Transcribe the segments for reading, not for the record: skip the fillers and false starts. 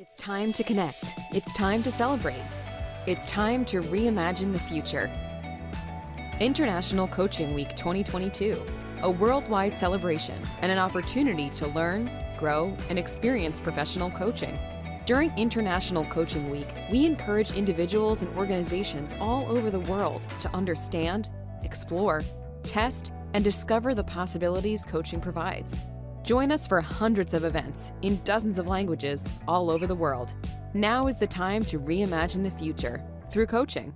It's time to connect. It's time to celebrate. It's time to reimagine the future. International Coaching Week 2022, a worldwide celebration and an opportunity to learn, grow, and experience professional coaching. During International Coaching Week, we encourage individuals and organizations all over the world to understand, explore, test, and discover the possibilities coaching provides. Join us for hundreds of events in dozens of languages all over the world. Now is the time to reimagine the future through coaching.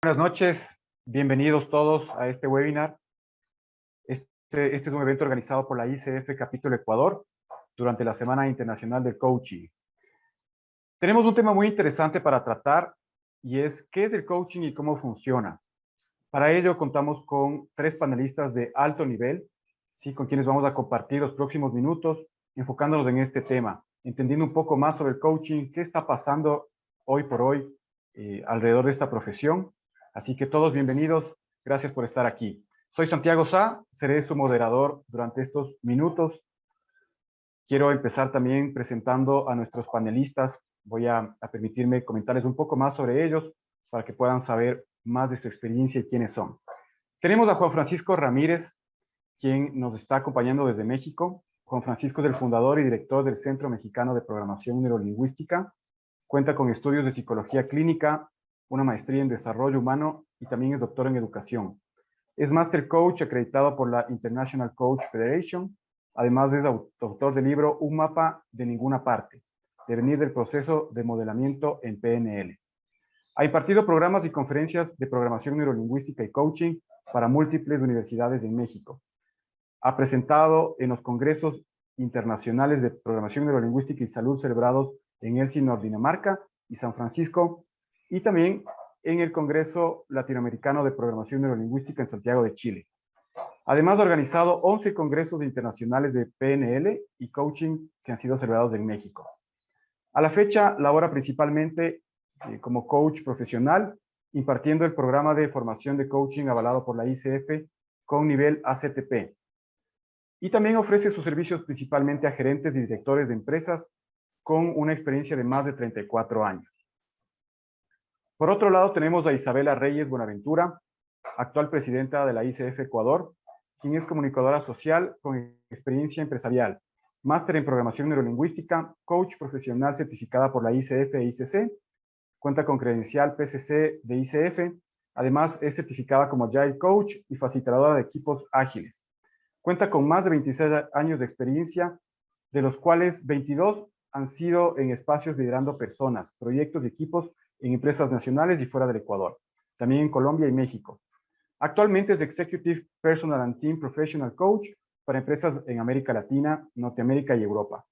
Buenas noches, bienvenidos todos a este webinar. Este es un evento organizado por la ICF Capítulo Ecuador durante la Semana Internacional del Coaching. Tenemos un tema muy interesante para tratar y es ¿qué es el coaching y cómo funciona? Para ello contamos con 3 panelistas de alto nivel, ¿sí? Con quienes vamos a compartir los próximos minutos enfocándonos en este tema, entendiendo un poco más sobre el coaching, qué está pasando hoy por hoy alrededor de esta profesión. Así que todos bienvenidos, gracias por estar aquí. Soy Santiago Sá, seré su moderador durante estos minutos. Quiero empezar también presentando a nuestros panelistas. Voy a permitirme comentarles un poco más sobre ellos para que puedan saber más de su experiencia y quiénes son. Tenemos a Juan Francisco Ramírez, quien nos está acompañando desde México. Juan Francisco es el fundador y director del Centro Mexicano de Programación Neurolingüística. Cuenta con estudios de psicología clínica, una maestría en desarrollo humano y también es doctor en educación. Es Master Coach acreditado por la International Coach Federation. Además es autor del libro Un mapa de ninguna parte, devenir del proceso de modelamiento en PNL. Ha impartido programas y conferencias de programación neurolingüística y coaching para múltiples universidades en México. Ha presentado en los congresos internacionales de programación neurolingüística y salud celebrados en Elsinore, Dinamarca y San Francisco, y también en el Congreso Latinoamericano de Programación Neurolingüística en Santiago de Chile. Además, ha organizado 11 congresos internacionales de PNL y coaching que han sido celebrados en México. A la fecha, labora principalmente como coach profesional, impartiendo el programa de formación de coaching avalado por la ICF con nivel ACTP. Y también ofrece sus servicios principalmente a gerentes y directores de empresas con una experiencia de más de 34 años. Por otro lado, tenemos a Isabela Reyes Buenaventura, actual presidenta de la ICF Ecuador, quien es comunicadora social con experiencia empresarial, máster en programación neurolingüística, coach profesional certificada por la ICF e ICC, cuenta con credencial PCC de ICF, además es certificada como Agile Coach y facilitadora de equipos ágiles. Cuenta con más de 26 años de experiencia, de los cuales 22 han sido en espacios liderando personas, proyectos y equipos en empresas nacionales y fuera del Ecuador, también en Colombia y México. Actualmente es Executive Personal and Team Professional Coach para empresas en América Latina, Norteamérica y Europa.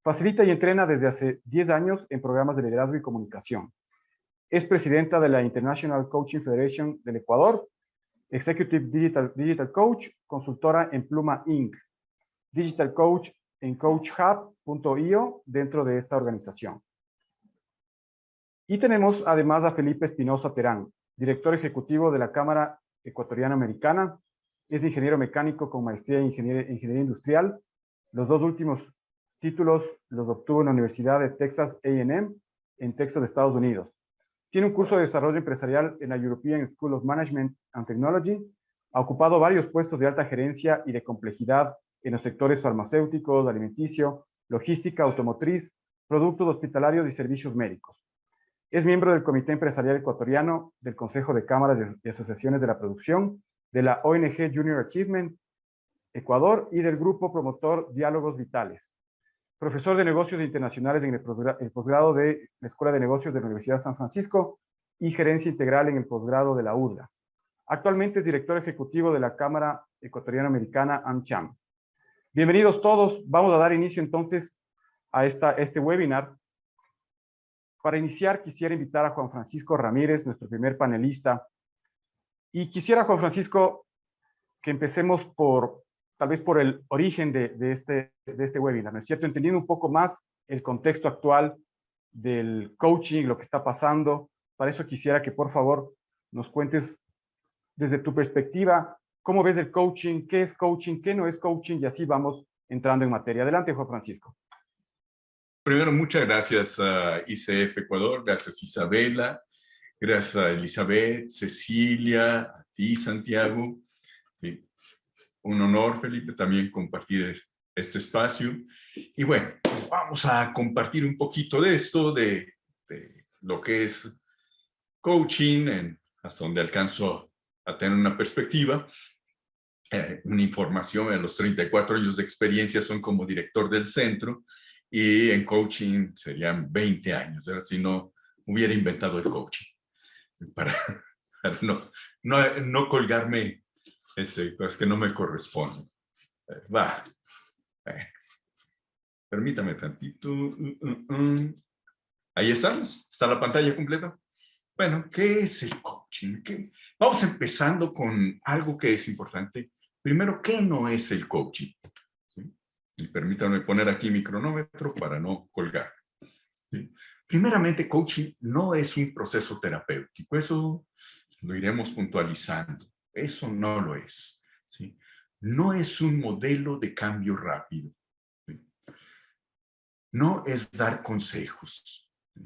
Facilita y entrena desde hace 10 años en programas de liderazgo y comunicación. Es presidenta de la International Coaching Federation del Ecuador, Executive Digital Coach, consultora en Pluma Inc., Digital Coach en CoachHub.io dentro de esta organización. Y tenemos además a Felipe Espinosa Terán, director ejecutivo de la Cámara Ecuatoriana Americana. Es ingeniero mecánico con maestría en ingeniería industrial. Los 2 últimos títulos los obtuvo en la Universidad de Texas A&M en Texas, Estados Unidos. Tiene un curso de desarrollo empresarial en la European School of Management and Technology. Ha ocupado varios puestos de alta gerencia y de complejidad en los sectores farmacéuticos, alimenticio, logística, automotriz, productos hospitalarios y servicios médicos. Es miembro del Comité Empresarial Ecuatoriano, del Consejo de Cámaras y Asociaciones de la Producción, de la ONG Junior Achievement Ecuador y del Grupo Promotor Diálogos Vitales. Profesor de Negocios Internacionales en el posgrado de la Escuela de Negocios de la Universidad de San Francisco y Gerencia Integral en el posgrado de la UDLA. Actualmente es director ejecutivo de la Cámara Ecuatoriana Americana, AmCham. Bienvenidos todos. Vamos a dar inicio entonces a este webinar para iniciar, quisiera invitar a Juan Francisco Ramírez, nuestro primer panelista. Y quisiera, Juan Francisco, que empecemos tal vez por el origen de este webinar, ¿no es cierto? Entendiendo un poco más el contexto actual del coaching, lo que está pasando. Para eso quisiera que, por favor, nos cuentes desde tu perspectiva, cómo ves el coaching, qué no es coaching, y así vamos entrando en materia. Adelante, Juan Francisco. Primero, muchas gracias a ICF Ecuador, gracias Isabela, gracias a Elizabeth, Cecilia, a ti, Santiago. Sí, un honor, Felipe, también compartir este espacio. Y bueno, pues vamos a compartir un poquito de esto, de lo que es coaching, hasta donde alcanzo a tener una perspectiva. Una información, en los 34 años de experiencia son como director del centro, y en coaching serían 20 años, ¿verdad? Si no hubiera inventado el coaching, para no colgarme cosas que no me corresponden. Va. Bueno. Permítame tantito. Ahí estamos. ¿Está la pantalla completa? Bueno, ¿qué es el coaching? Vamos empezando con algo que es importante. Primero, ¿qué no es el coaching? ¿Sí? Y permítanme poner aquí mi cronómetro para no colgar. ¿Sí? Primeramente, coaching no es un proceso terapéutico. Eso lo iremos puntualizando. Eso no lo es. ¿Sí? No es un modelo de cambio rápido. ¿Sí? No es dar consejos. ¿Sí?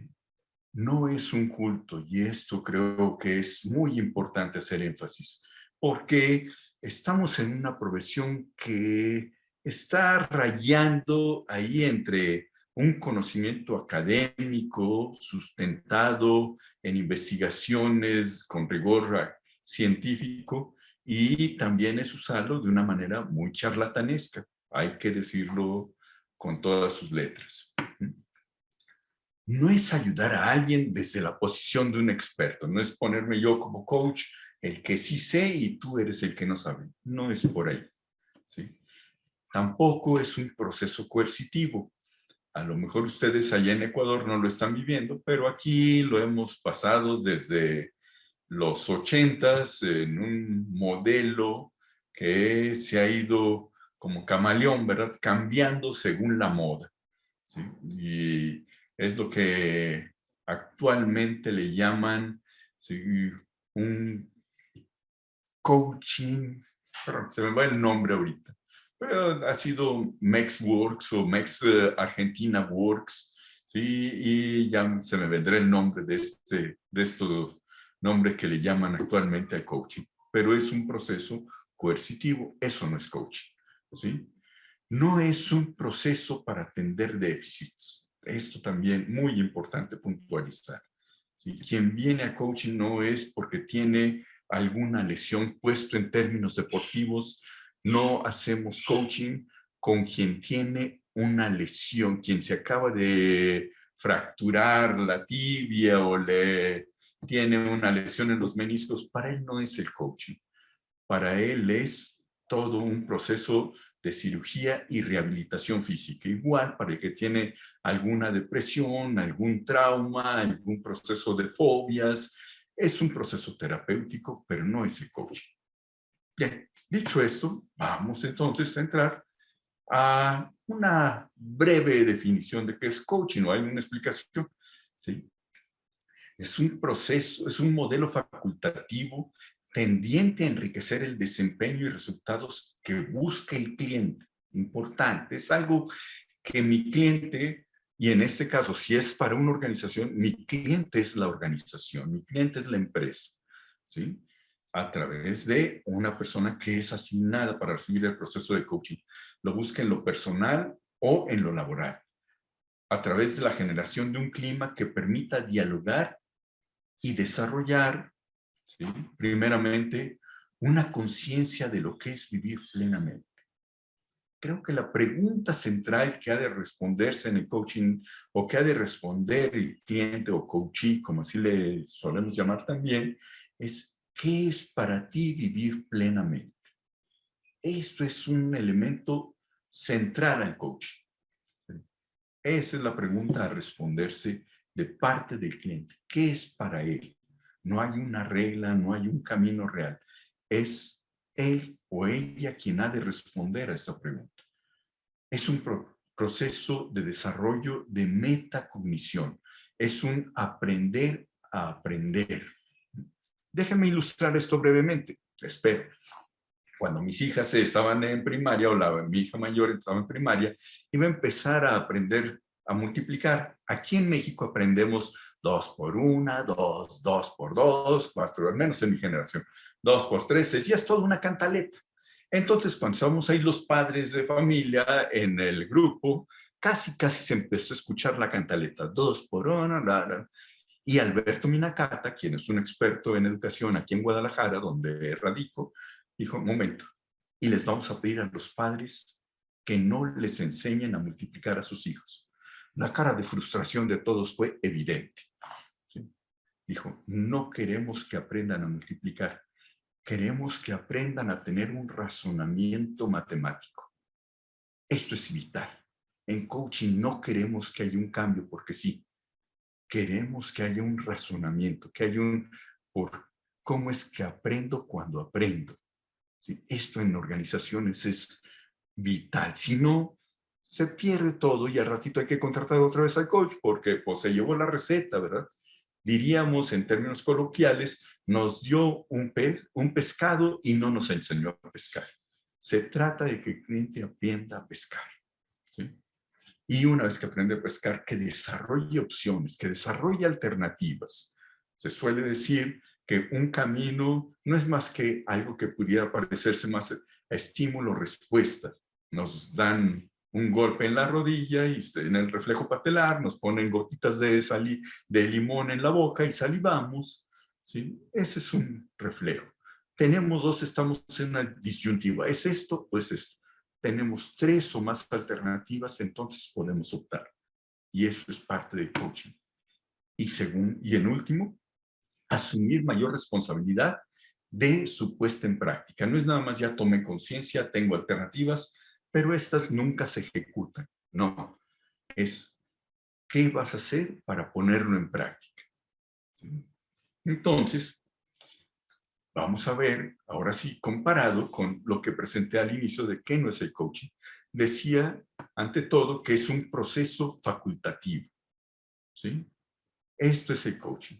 No es un culto, y esto creo que es muy importante hacer énfasis, porque estamos en una profesión que está rayando ahí entre un conocimiento académico sustentado en investigaciones con rigor científico, y también es usado de una manera muy charlatanesca, hay que decirlo con todas sus letras. No es ayudar a alguien desde la posición de un experto, no es ponerme yo como coach, el que sí sé y tú eres el que no sabe. No es por ahí, ¿sí? Tampoco es un proceso coercitivo. A lo mejor ustedes allá en Ecuador no lo están viviendo, pero aquí lo hemos pasado desde los 80s en un modelo que se ha ido como camaleón, ¿verdad? Cambiando según la moda, ¿sí? Y es lo que actualmente le llaman, ¿sí?, un coaching, se me va el nombre ahorita, pero ha sido MEXWorks o Mex Argentina Works, ¿sí? Y ya se me vendrá el nombre de estos nombres que le llaman actualmente al coaching, pero es un proceso coercitivo, eso no es coaching, ¿sí? No es un proceso para atender déficits. Esto también muy importante puntualizar. ¿Sí? Quien viene a coaching no es porque tiene alguna lesión, puesto en términos deportivos. No hacemos coaching con quien tiene una lesión, quien se acaba de fracturar la tibia o le tiene una lesión en los meniscos. Para él no es el coaching. Para él es todo un proceso de cirugía y rehabilitación física. Igual para el que tiene alguna depresión, algún trauma, algún proceso de fobias, es un proceso terapéutico, pero no es el coaching. Bien, dicho esto, vamos entonces a entrar a una breve definición de qué es coaching. ¿No hay una explicación? ¿Sí? Es un proceso, es un modelo facultativo tendiente a enriquecer el desempeño y resultados que busca el cliente. Importante, es algo que mi cliente, y en este caso, si es para una organización, mi cliente es la organización, mi cliente es la empresa, ¿sí? A través de una persona que es asignada para recibir el proceso de coaching. Lo busca en lo personal o en lo laboral, a través de la generación de un clima que permita dialogar y desarrollar, ¿sí?, primeramente, una conciencia de lo que es vivir plenamente. Creo que la pregunta central que ha de responderse en el coaching, o que ha de responder el cliente o coachee, como así le solemos llamar también, es: ¿qué es para ti vivir plenamente? Esto es un elemento central al coaching. Esa es la pregunta a responderse de parte del cliente. ¿Qué es para él? No hay una regla, no hay un camino real. Es él o ella quien ha de responder a esta pregunta. Es un proceso de desarrollo de metacognición. Es un aprender a aprender. Déjenme ilustrar esto brevemente. Espero. Cuando mis hijas estaban en primaria, o mi hija mayor estaba en primaria, iba a empezar a aprender a multiplicar. Aquí en México aprendemos 2 por 1, 2 por 2, 4, al menos en mi generación, 2 por 3, ya es toda una cantaleta. Entonces, cuando estábamos ahí los padres de familia en el grupo, casi se empezó a escuchar la cantaleta, 2 por 1, y Alberto Minacata, quien es un experto en educación aquí en Guadalajara, donde radico, dijo, un momento, y les vamos a pedir a los padres que no les enseñen a multiplicar a sus hijos. La cara de frustración de todos fue evidente. ¿Sí? Dijo, no queremos que aprendan a multiplicar, queremos que aprendan a tener un razonamiento matemático. Esto es vital. En coaching no queremos que haya un cambio porque sí. Queremos que haya un razonamiento, que haya por cómo es que aprendo cuando aprendo. ¿Sí? Esto en organizaciones es vital. Si no, se pierde todo y al ratito hay que contratar otra vez al coach porque pues, se llevó la receta, ¿verdad? Diríamos en términos coloquiales, nos dio un pescado y no nos enseñó a pescar. Se trata de que el cliente aprenda a pescar. ¿Sí? Y una vez que aprende a pescar, que desarrolle opciones, que desarrolle alternativas. Se suele decir que un camino no es más que algo que pudiera parecerse más a estímulo-respuesta. Nos dan un golpe en la rodilla y en el reflejo patelar nos ponen gotitas de limón en la boca y salivamos. ¿Sí? Ese es un reflejo. Tenemos dos, estamos en una disyuntiva. ¿Es esto o es esto? Tenemos 3 o más alternativas, entonces podemos optar. Y eso es parte del coaching. Y en último, asumir mayor responsabilidad de su puesta en práctica. No es nada más ya tomé conciencia, tengo alternativas, pero estas nunca se ejecutan. No, es ¿qué vas a hacer para ponerlo en práctica? ¿Sí? Entonces, vamos a ver, ahora sí, comparado con lo que presenté al inicio de qué no es el coaching. Decía, ante todo, que es un proceso facultativo. ¿Sí? Esto es el coaching.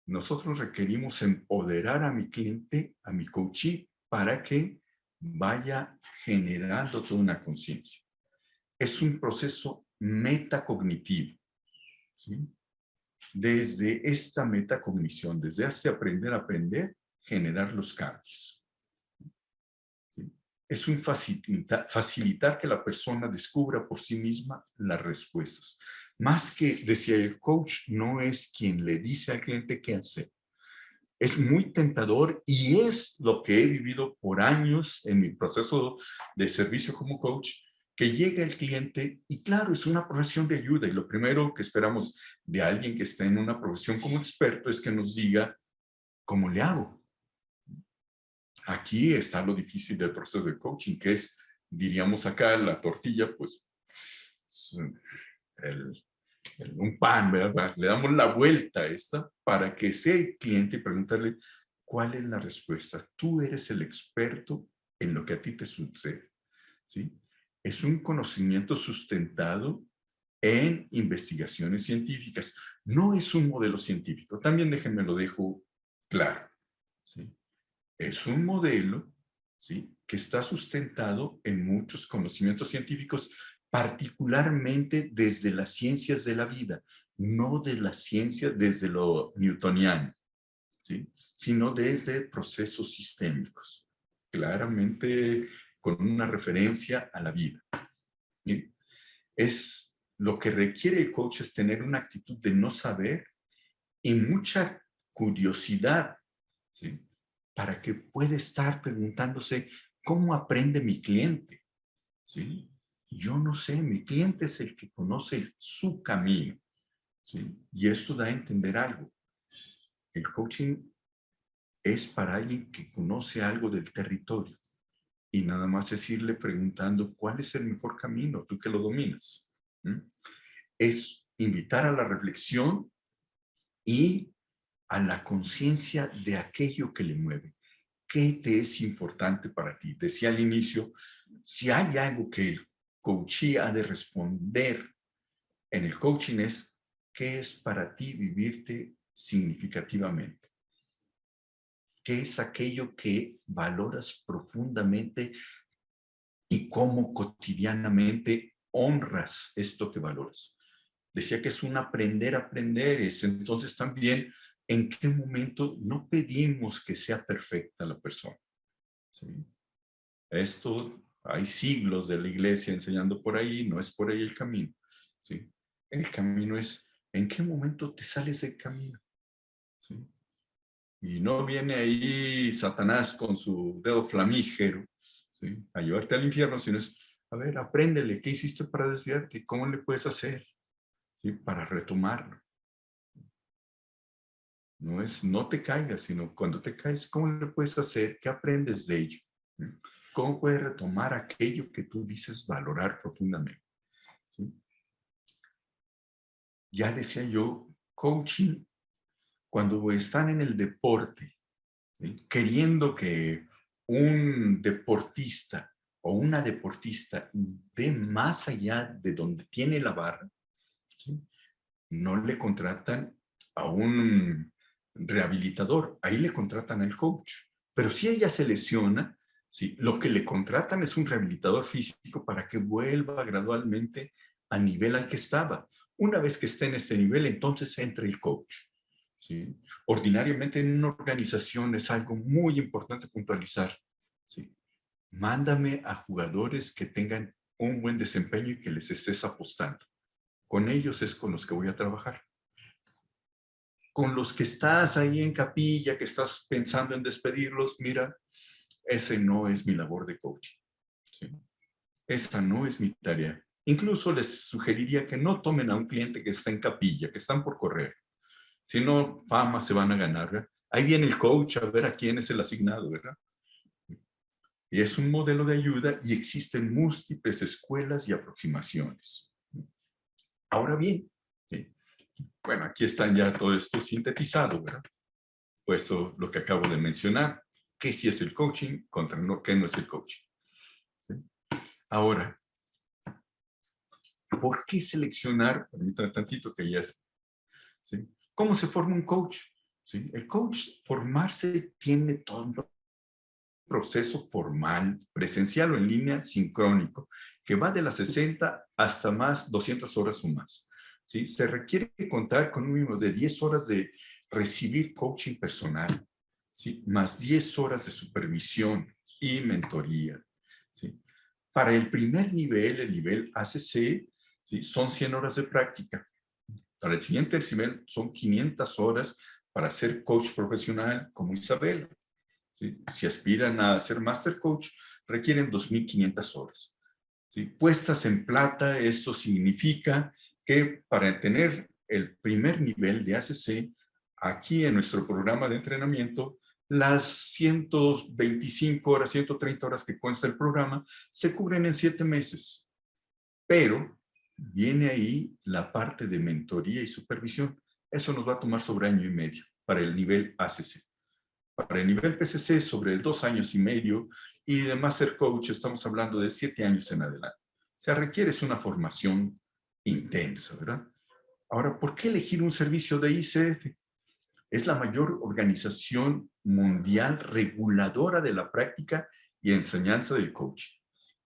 Nosotros requerimos empoderar a mi cliente, a mi coachee, para que vaya generando toda una conciencia. Es un proceso metacognitivo. ¿Sí? Desde esta metacognición, desde este aprender a aprender, generar los cambios. ¿Sí? Es un facilitar que la persona descubra por sí misma las respuestas. Más que, decía el coach, no es quien le dice al cliente qué hacer. Es muy tentador y es lo que he vivido por años en mi proceso de servicio como coach, que llega el cliente y claro, es una profesión de ayuda y lo primero que esperamos de alguien que está en una profesión como experto es que nos diga cómo le hago. Aquí está lo difícil del proceso de coaching, que es, diríamos acá, la tortilla, pues, un pan, ¿verdad? Le damos la vuelta a esta para que sea el cliente y preguntarle cuál es la respuesta. Tú eres el experto en lo que a ti te sucede, ¿sí? Es un conocimiento sustentado en investigaciones científicas. No es un modelo científico. También déjenme lo dejo claro, ¿sí? Es un modelo, ¿sí?, que está sustentado en muchos conocimientos científicos, particularmente desde las ciencias de la vida, no de la ciencia desde lo newtoniano, ¿sí?, sino desde procesos sistémicos, claramente con una referencia a la vida. ¿Sí? Es lo que requiere el coach es tener una actitud de no saber y mucha curiosidad, ¿sí?, para que pueda estar preguntándose cómo aprende mi cliente. ¿Sí? Yo no sé, mi cliente es el que conoce su camino. ¿Sí? Y esto da a entender algo. El coaching es para alguien que conoce algo del territorio y nada más es irle preguntando cuál es el mejor camino, tú que lo dominas. ¿Mm? Es invitar a la reflexión y a la conciencia de aquello que le mueve. ¿Qué te es importante para ti? Decía al inicio, si hay algo que el coachee ha de responder en el coaching es, ¿qué es para ti vivirte significativamente? ¿Qué es aquello que valoras profundamente y cómo cotidianamente honras esto que valoras? Decía que es un aprender a aprender, es entonces también en qué momento no pedimos que sea perfecta la persona. ¿Sí? Esto hay siglos de la iglesia enseñando por ahí, no es por ahí el camino. ¿Sí? El camino es en qué momento te sales del camino. ¿Sí? Y no viene ahí Satanás con su dedo flamígero, ¿sí?, a llevarte al infierno, sino es, a ver, apréndele, ¿qué hiciste para desviarte? ¿Cómo le puedes hacer? ¿Sí? Para retomarlo. No es, no te caigas, sino cuando te caes, ¿cómo le puedes hacer? ¿Qué aprendes de ello? ¿Cómo puedes retomar aquello que tú dices valorar profundamente? ¿Sí? Ya decía yo, coaching, cuando están en el deporte, ¿sí?, queriendo que un deportista o una deportista dé más allá de donde tiene la barra, ¿sí?, no le contratan a un rehabilitador, ahí le contratan al coach. Pero si ella se lesiona, ¿sí?, lo que le contratan es un rehabilitador físico para que vuelva gradualmente al nivel al que estaba. Una vez que esté en este nivel, entonces entra el coach. ¿Sí? Ordinariamente en una organización es algo muy importante puntualizar. ¿Sí? Mándame a jugadores que tengan un buen desempeño y que les estés apostando. Con ellos es con los que voy a trabajar. Con los que estás ahí en capilla, que estás pensando en despedirlos, mira, ese no es mi labor de coaching. ¿Sí? Esa no es mi tarea. Incluso les sugeriría que no tomen a un cliente que está en capilla, que están por correr. Si no, fama se van a ganar, ¿verdad? Ahí viene el coach a ver a quién es el asignado, ¿verdad? Y es un modelo de ayuda y existen múltiples escuelas y aproximaciones. Ahora bien, ¿sí?, bueno, aquí están ya todo esto sintetizado, ¿verdad? Puesto lo que acabo de mencionar, qué sí es el coaching contra qué no es el coaching. ¿Sí? Ahora, ¿por qué seleccionar? Permítanme tantito que ya es. ¿Sí? ¿Cómo se forma un coach? ¿Sí? El coach, formarse, tiene todo un proceso formal, presencial o en línea, sincrónico, que va de las 60 hasta más 200 horas o más. ¿Sí? Se requiere contar con un mínimo de 10 horas de recibir coaching personal, ¿sí?, más 10 horas de supervisión y mentoría. ¿Sí? Para el primer nivel, el nivel ACC, ¿sí?, son 100 horas de práctica. Para el siguiente nivel son 500 horas para ser coach profesional como Isabel. ¿Sí? Si aspiran a ser Master Coach, requieren 2.500 horas. ¿Sí? Puestas en plata, esto significa que para tener el primer nivel de ACC, aquí en nuestro programa de entrenamiento, las 125 horas, 130 horas que consta el programa, se cubren en 7 meses. Pero viene ahí la parte de mentoría y supervisión. Eso nos va a tomar sobre 1 año y medio para el nivel ACC. Para el nivel PCC, sobre 2 años y medio, y de Master Coach estamos hablando de 7 años en adelante. O sea, requieres una formación intensa, ¿verdad? Ahora, ¿por qué elegir un servicio de ICF? Es la mayor organización mundial reguladora de la práctica y enseñanza del coaching.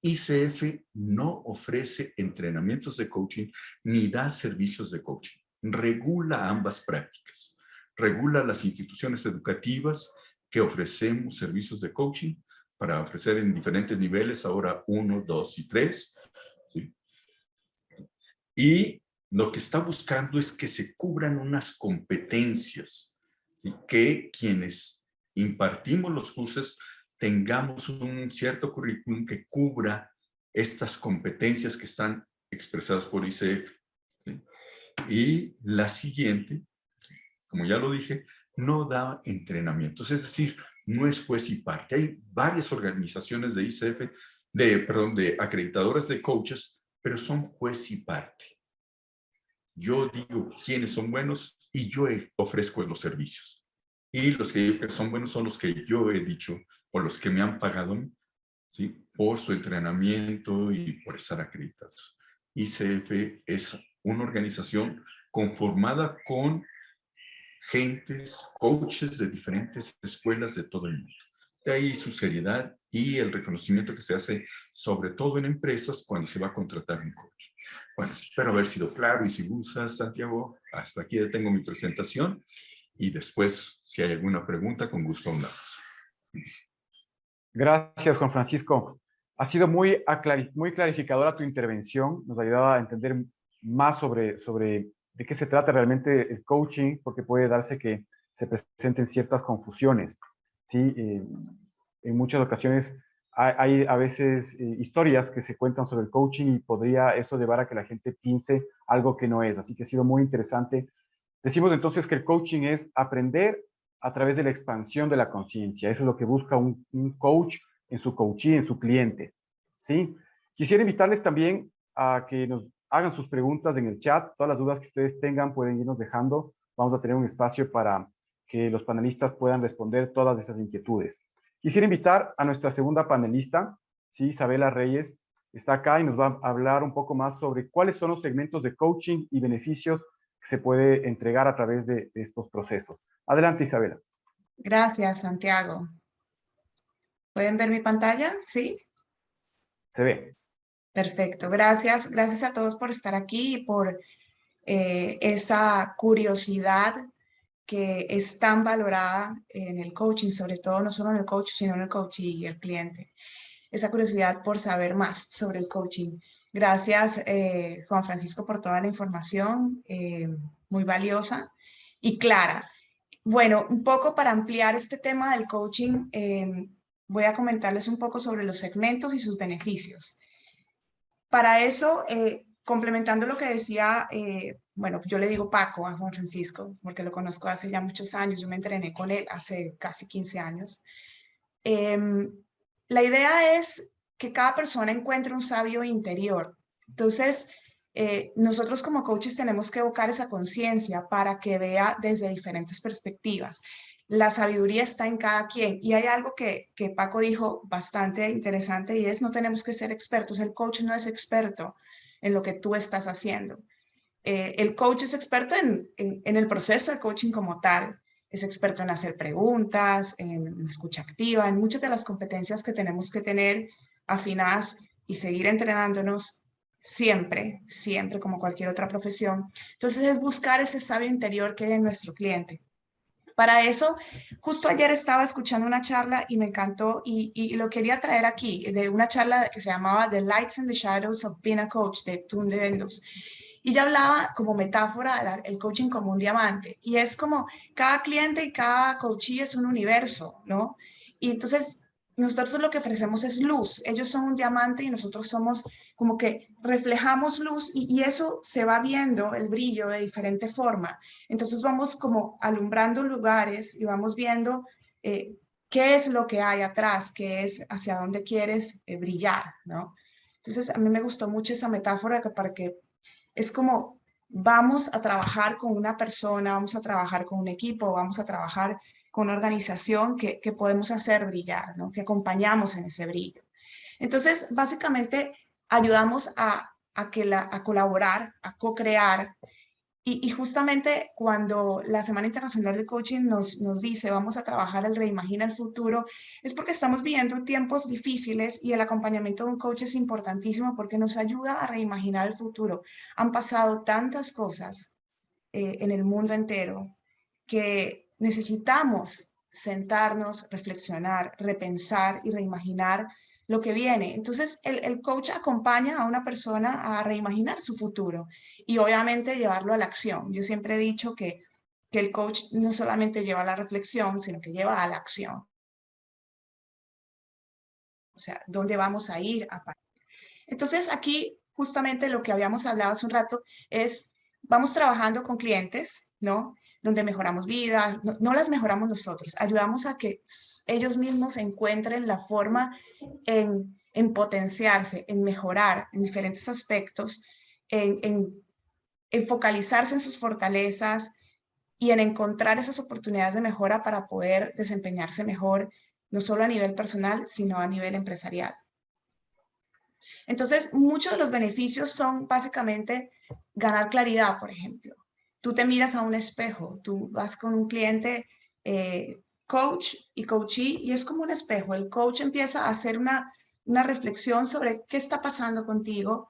ICF no ofrece entrenamientos de coaching ni da servicios de coaching. Regula ambas prácticas. Regula las instituciones educativas que ofrecemos servicios de coaching para ofrecer en diferentes niveles, ahora 1, 2 y 3. ¿Sí? Y lo que está buscando es que se cubran unas competencias, ¿sí?, que quienes impartimos los cursos tengamos un cierto currículum que cubra estas competencias que están expresadas por ICF. ¿Sí? Y la siguiente, como ya lo dije, no da entrenamientos, es decir, no es juez y parte. Hay varias organizaciones de ICF, de acreditadoras de coaches, pero son juez y parte. Yo digo quiénes son buenos y yo ofrezco los servicios. Y los que digo que son buenos son los que yo he dicho o los que me han pagado, ¿sí? Por su entrenamiento y por estar acreditados. ICF es una organización conformada con coaches de diferentes escuelas de todo el mundo. De ahí su seriedad y el reconocimiento que se hace, sobre todo en empresas, cuando se va a contratar un coach. Bueno, espero haber sido claro y si gustas, Santiago, hasta aquí detengo mi presentación y después, si hay alguna pregunta, con gusto hablamos. Gracias, Juan Francisco. Ha sido muy clarificadora tu intervención. Nos ha ayudado a entender más sobre de qué se trata realmente el coaching, porque puede darse que se presenten ciertas confusiones. ¿Sí? En muchas ocasiones hay a veces historias que se cuentan sobre el coaching y podría eso llevar a que la gente piense algo que no es. Así que ha sido muy interesante. Decimos entonces que el coaching es aprender a través de la expansión de la conciencia. Eso es lo que busca un coach en su coachee, en su cliente. ¿Sí? Quisiera invitarles también a que nos hagan sus preguntas en el chat. Todas las dudas que ustedes tengan pueden irnos dejando. Vamos a tener un espacio para que los panelistas puedan responder todas esas inquietudes. Quisiera invitar a nuestra segunda panelista, ¿sí? Isabela Reyes, está acá y nos va a hablar un poco más sobre cuáles son los segmentos de coaching y beneficios que se puede entregar a través de estos procesos. Adelante, Isabela. Gracias, Santiago. ¿Pueden ver mi pantalla? ¿Sí? Se ve. Perfecto. Gracias. Gracias a todos por estar aquí y por esa curiosidad que es tan valorada en el coaching, sobre todo no solo en el coach, sino en el coach y el cliente. Esa curiosidad por saber más sobre el coaching. Gracias, Juan Francisco, por toda la información, muy valiosa y clara. Bueno, un poco para ampliar este tema del coaching, voy a comentarles un poco sobre los segmentos y sus beneficios. Para eso, complementando lo que decía, bueno, yo le digo Paco a Juan Francisco, porque lo conozco hace ya muchos años, yo me entrené con él hace casi 15 años. La idea es que cada persona encuentre un sabio interior. Entonces, nosotros como coaches tenemos que evocar esa conciencia para que vea desde diferentes perspectivas. La sabiduría está en cada quien y hay algo que Paco dijo bastante interesante y es no tenemos que ser expertos. El coach no es experto en lo que tú estás haciendo. El coach es experto en el proceso de coaching como tal. Es experto en hacer preguntas, en escucha activa, en muchas de las competencias que tenemos que tener afinadas y seguir entrenándonos siempre, siempre como cualquier otra profesión. Entonces es buscar ese sabio interior que hay en nuestro cliente. Para eso, justo ayer estaba escuchando una charla y me encantó y lo quería traer aquí, de una charla que se llamaba The Lights and the Shadows of Being a Coach, de Tunde Dendos. Y ya hablaba como metáfora el coaching como un diamante. Y es como cada cliente y cada coachee es un universo, ¿no? Y entonces nosotros lo que ofrecemos es luz. Ellos son un diamante y nosotros somos como que reflejamos luz y eso se va viendo el brillo de diferente forma. Entonces vamos como alumbrando lugares y vamos viendo qué es lo que hay atrás, qué es hacia dónde quieres brillar, ¿no? Entonces a mí me gustó mucho esa metáfora para que es como vamos a trabajar con una persona, vamos a trabajar con un equipo, vamos a trabajar con una organización que podemos hacer brillar, ¿no? Que acompañamos en ese brillo. Entonces, básicamente, ayudamos a colaborar, a co-crear. Y justamente cuando la Semana Internacional del Coaching nos dice vamos a trabajar el Reimagina el Futuro, es porque estamos viviendo tiempos difíciles y el acompañamiento de un coach es importantísimo porque nos ayuda a reimaginar el futuro. Han pasado tantas cosas en el mundo entero que necesitamos sentarnos, reflexionar, repensar y reimaginar lo que viene. Entonces, el coach acompaña a una persona a reimaginar su futuro y obviamente llevarlo a la acción. Yo siempre he dicho que el coach no solamente lleva a la reflexión, sino que lleva a la acción. O sea, ¿dónde vamos a ir? Entonces, aquí justamente lo que habíamos hablado hace un rato es, vamos trabajando con clientes, ¿no? Donde mejoramos vidas, no las mejoramos nosotros, ayudamos a que ellos mismos encuentren la forma en potenciarse, en mejorar en diferentes aspectos, en en focalizarse en sus fortalezas y en encontrar esas oportunidades de mejora para poder desempeñarse mejor, no solo a nivel personal, sino a nivel empresarial. Entonces, muchos de los beneficios son básicamente ganar claridad, por ejemplo. Tú te miras a un espejo, tú vas con un cliente coach y coachee y es como un espejo. El coach empieza a hacer una reflexión sobre qué está pasando contigo,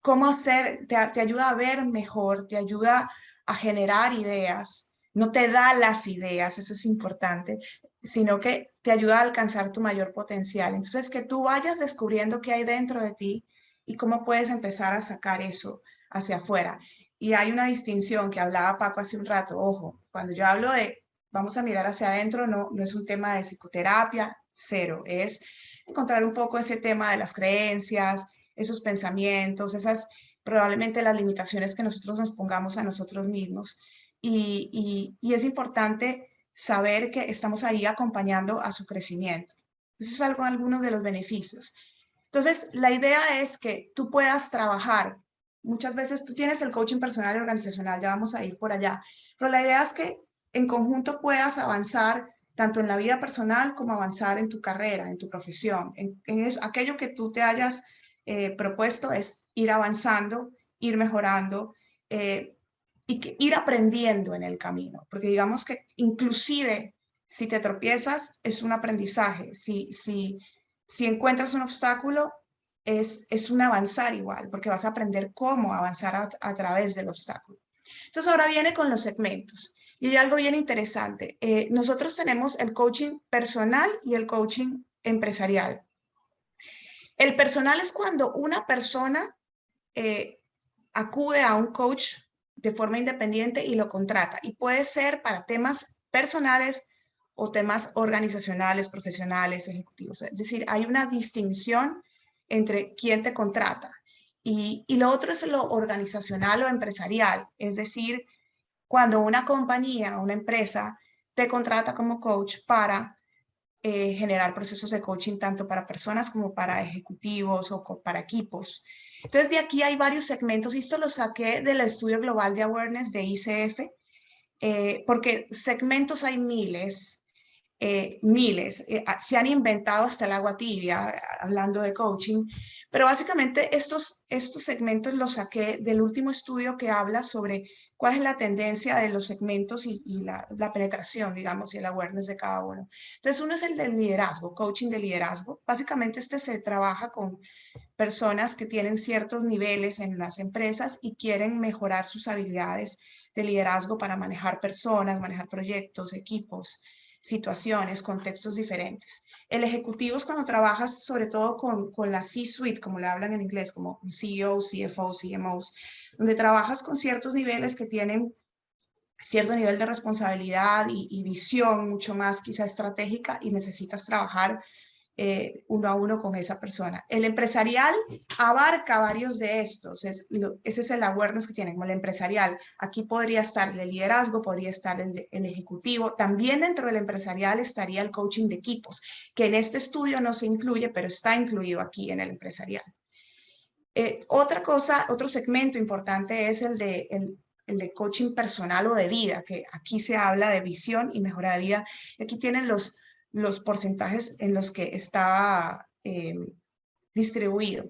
cómo hacer, te ayuda a ver mejor, te ayuda a generar ideas, no te da las ideas, eso es importante, sino que te ayuda a alcanzar tu mayor potencial. Entonces, que tú vayas descubriendo qué hay dentro de ti y cómo puedes empezar a sacar eso hacia afuera. Y hay una distinción que hablaba Paco hace un rato, ojo, cuando yo hablo de vamos a mirar hacia adentro, no es un tema de psicoterapia, cero, es encontrar un poco ese tema de las creencias, esos pensamientos, esas probablemente las limitaciones que nosotros nos pongamos a nosotros mismos. Y es importante saber que estamos ahí acompañando a su crecimiento. Eso es algunos de los beneficios. Entonces, la idea es que tú puedas trabajar. Muchas veces tú tienes el coaching personal y organizacional, ya vamos a ir por allá, pero la idea es que en conjunto puedas avanzar tanto en la vida personal como avanzar en tu carrera, en tu profesión. Aquello que tú te hayas propuesto es ir avanzando, ir mejorando y ir aprendiendo en el camino. Porque digamos que inclusive si te tropiezas es un aprendizaje. Si encuentras un obstáculo es un avanzar igual, porque vas a aprender cómo avanzar a través del obstáculo. Entonces ahora viene con los segmentos. Y hay algo bien interesante. Nosotros tenemos el coaching personal y el coaching empresarial. El personal es cuando una persona acude a un coach de forma independiente y lo contrata. Y puede ser para temas personales o temas organizacionales, profesionales, ejecutivos. Es decir, hay una distinción entre quién te contrata. Y lo otro es lo organizacional o empresarial. Es decir, cuando una compañía, una empresa, te contrata como coach para generar procesos de coaching tanto para personas como para ejecutivos o para equipos. Entonces, de aquí hay varios segmentos. Esto lo saqué del estudio global de awareness de ICF, porque segmentos hay miles. Se han inventado hasta el agua tibia, hablando de coaching, pero básicamente estos segmentos los saqué del último estudio que habla sobre cuál es la tendencia de los segmentos y la penetración, digamos, y el awareness de cada uno. Entonces, uno es el del liderazgo, coaching de liderazgo. Básicamente se trabaja con personas que tienen ciertos niveles en las empresas y quieren mejorar sus habilidades de liderazgo para manejar personas, manejar proyectos, equipos, situaciones, contextos diferentes. El ejecutivo es cuando trabajas sobre todo con la C-suite, como le hablan en inglés, como CEO, CFO, CMOs, donde trabajas con ciertos niveles que tienen cierto nivel de responsabilidad y visión mucho más quizá estratégica y necesitas trabajar uno a uno con esa persona. El empresarial abarca varios de estos, ese es el awareness que tienen, como el empresarial. Aquí podría estar el liderazgo, podría estar el ejecutivo. También dentro del empresarial estaría el coaching de equipos, que en este estudio no se incluye, pero está incluido aquí en el empresarial. Otro segmento importante es el de coaching personal o de vida, que aquí se habla de visión y mejora de vida. Aquí tienen los porcentajes en los que está distribuido.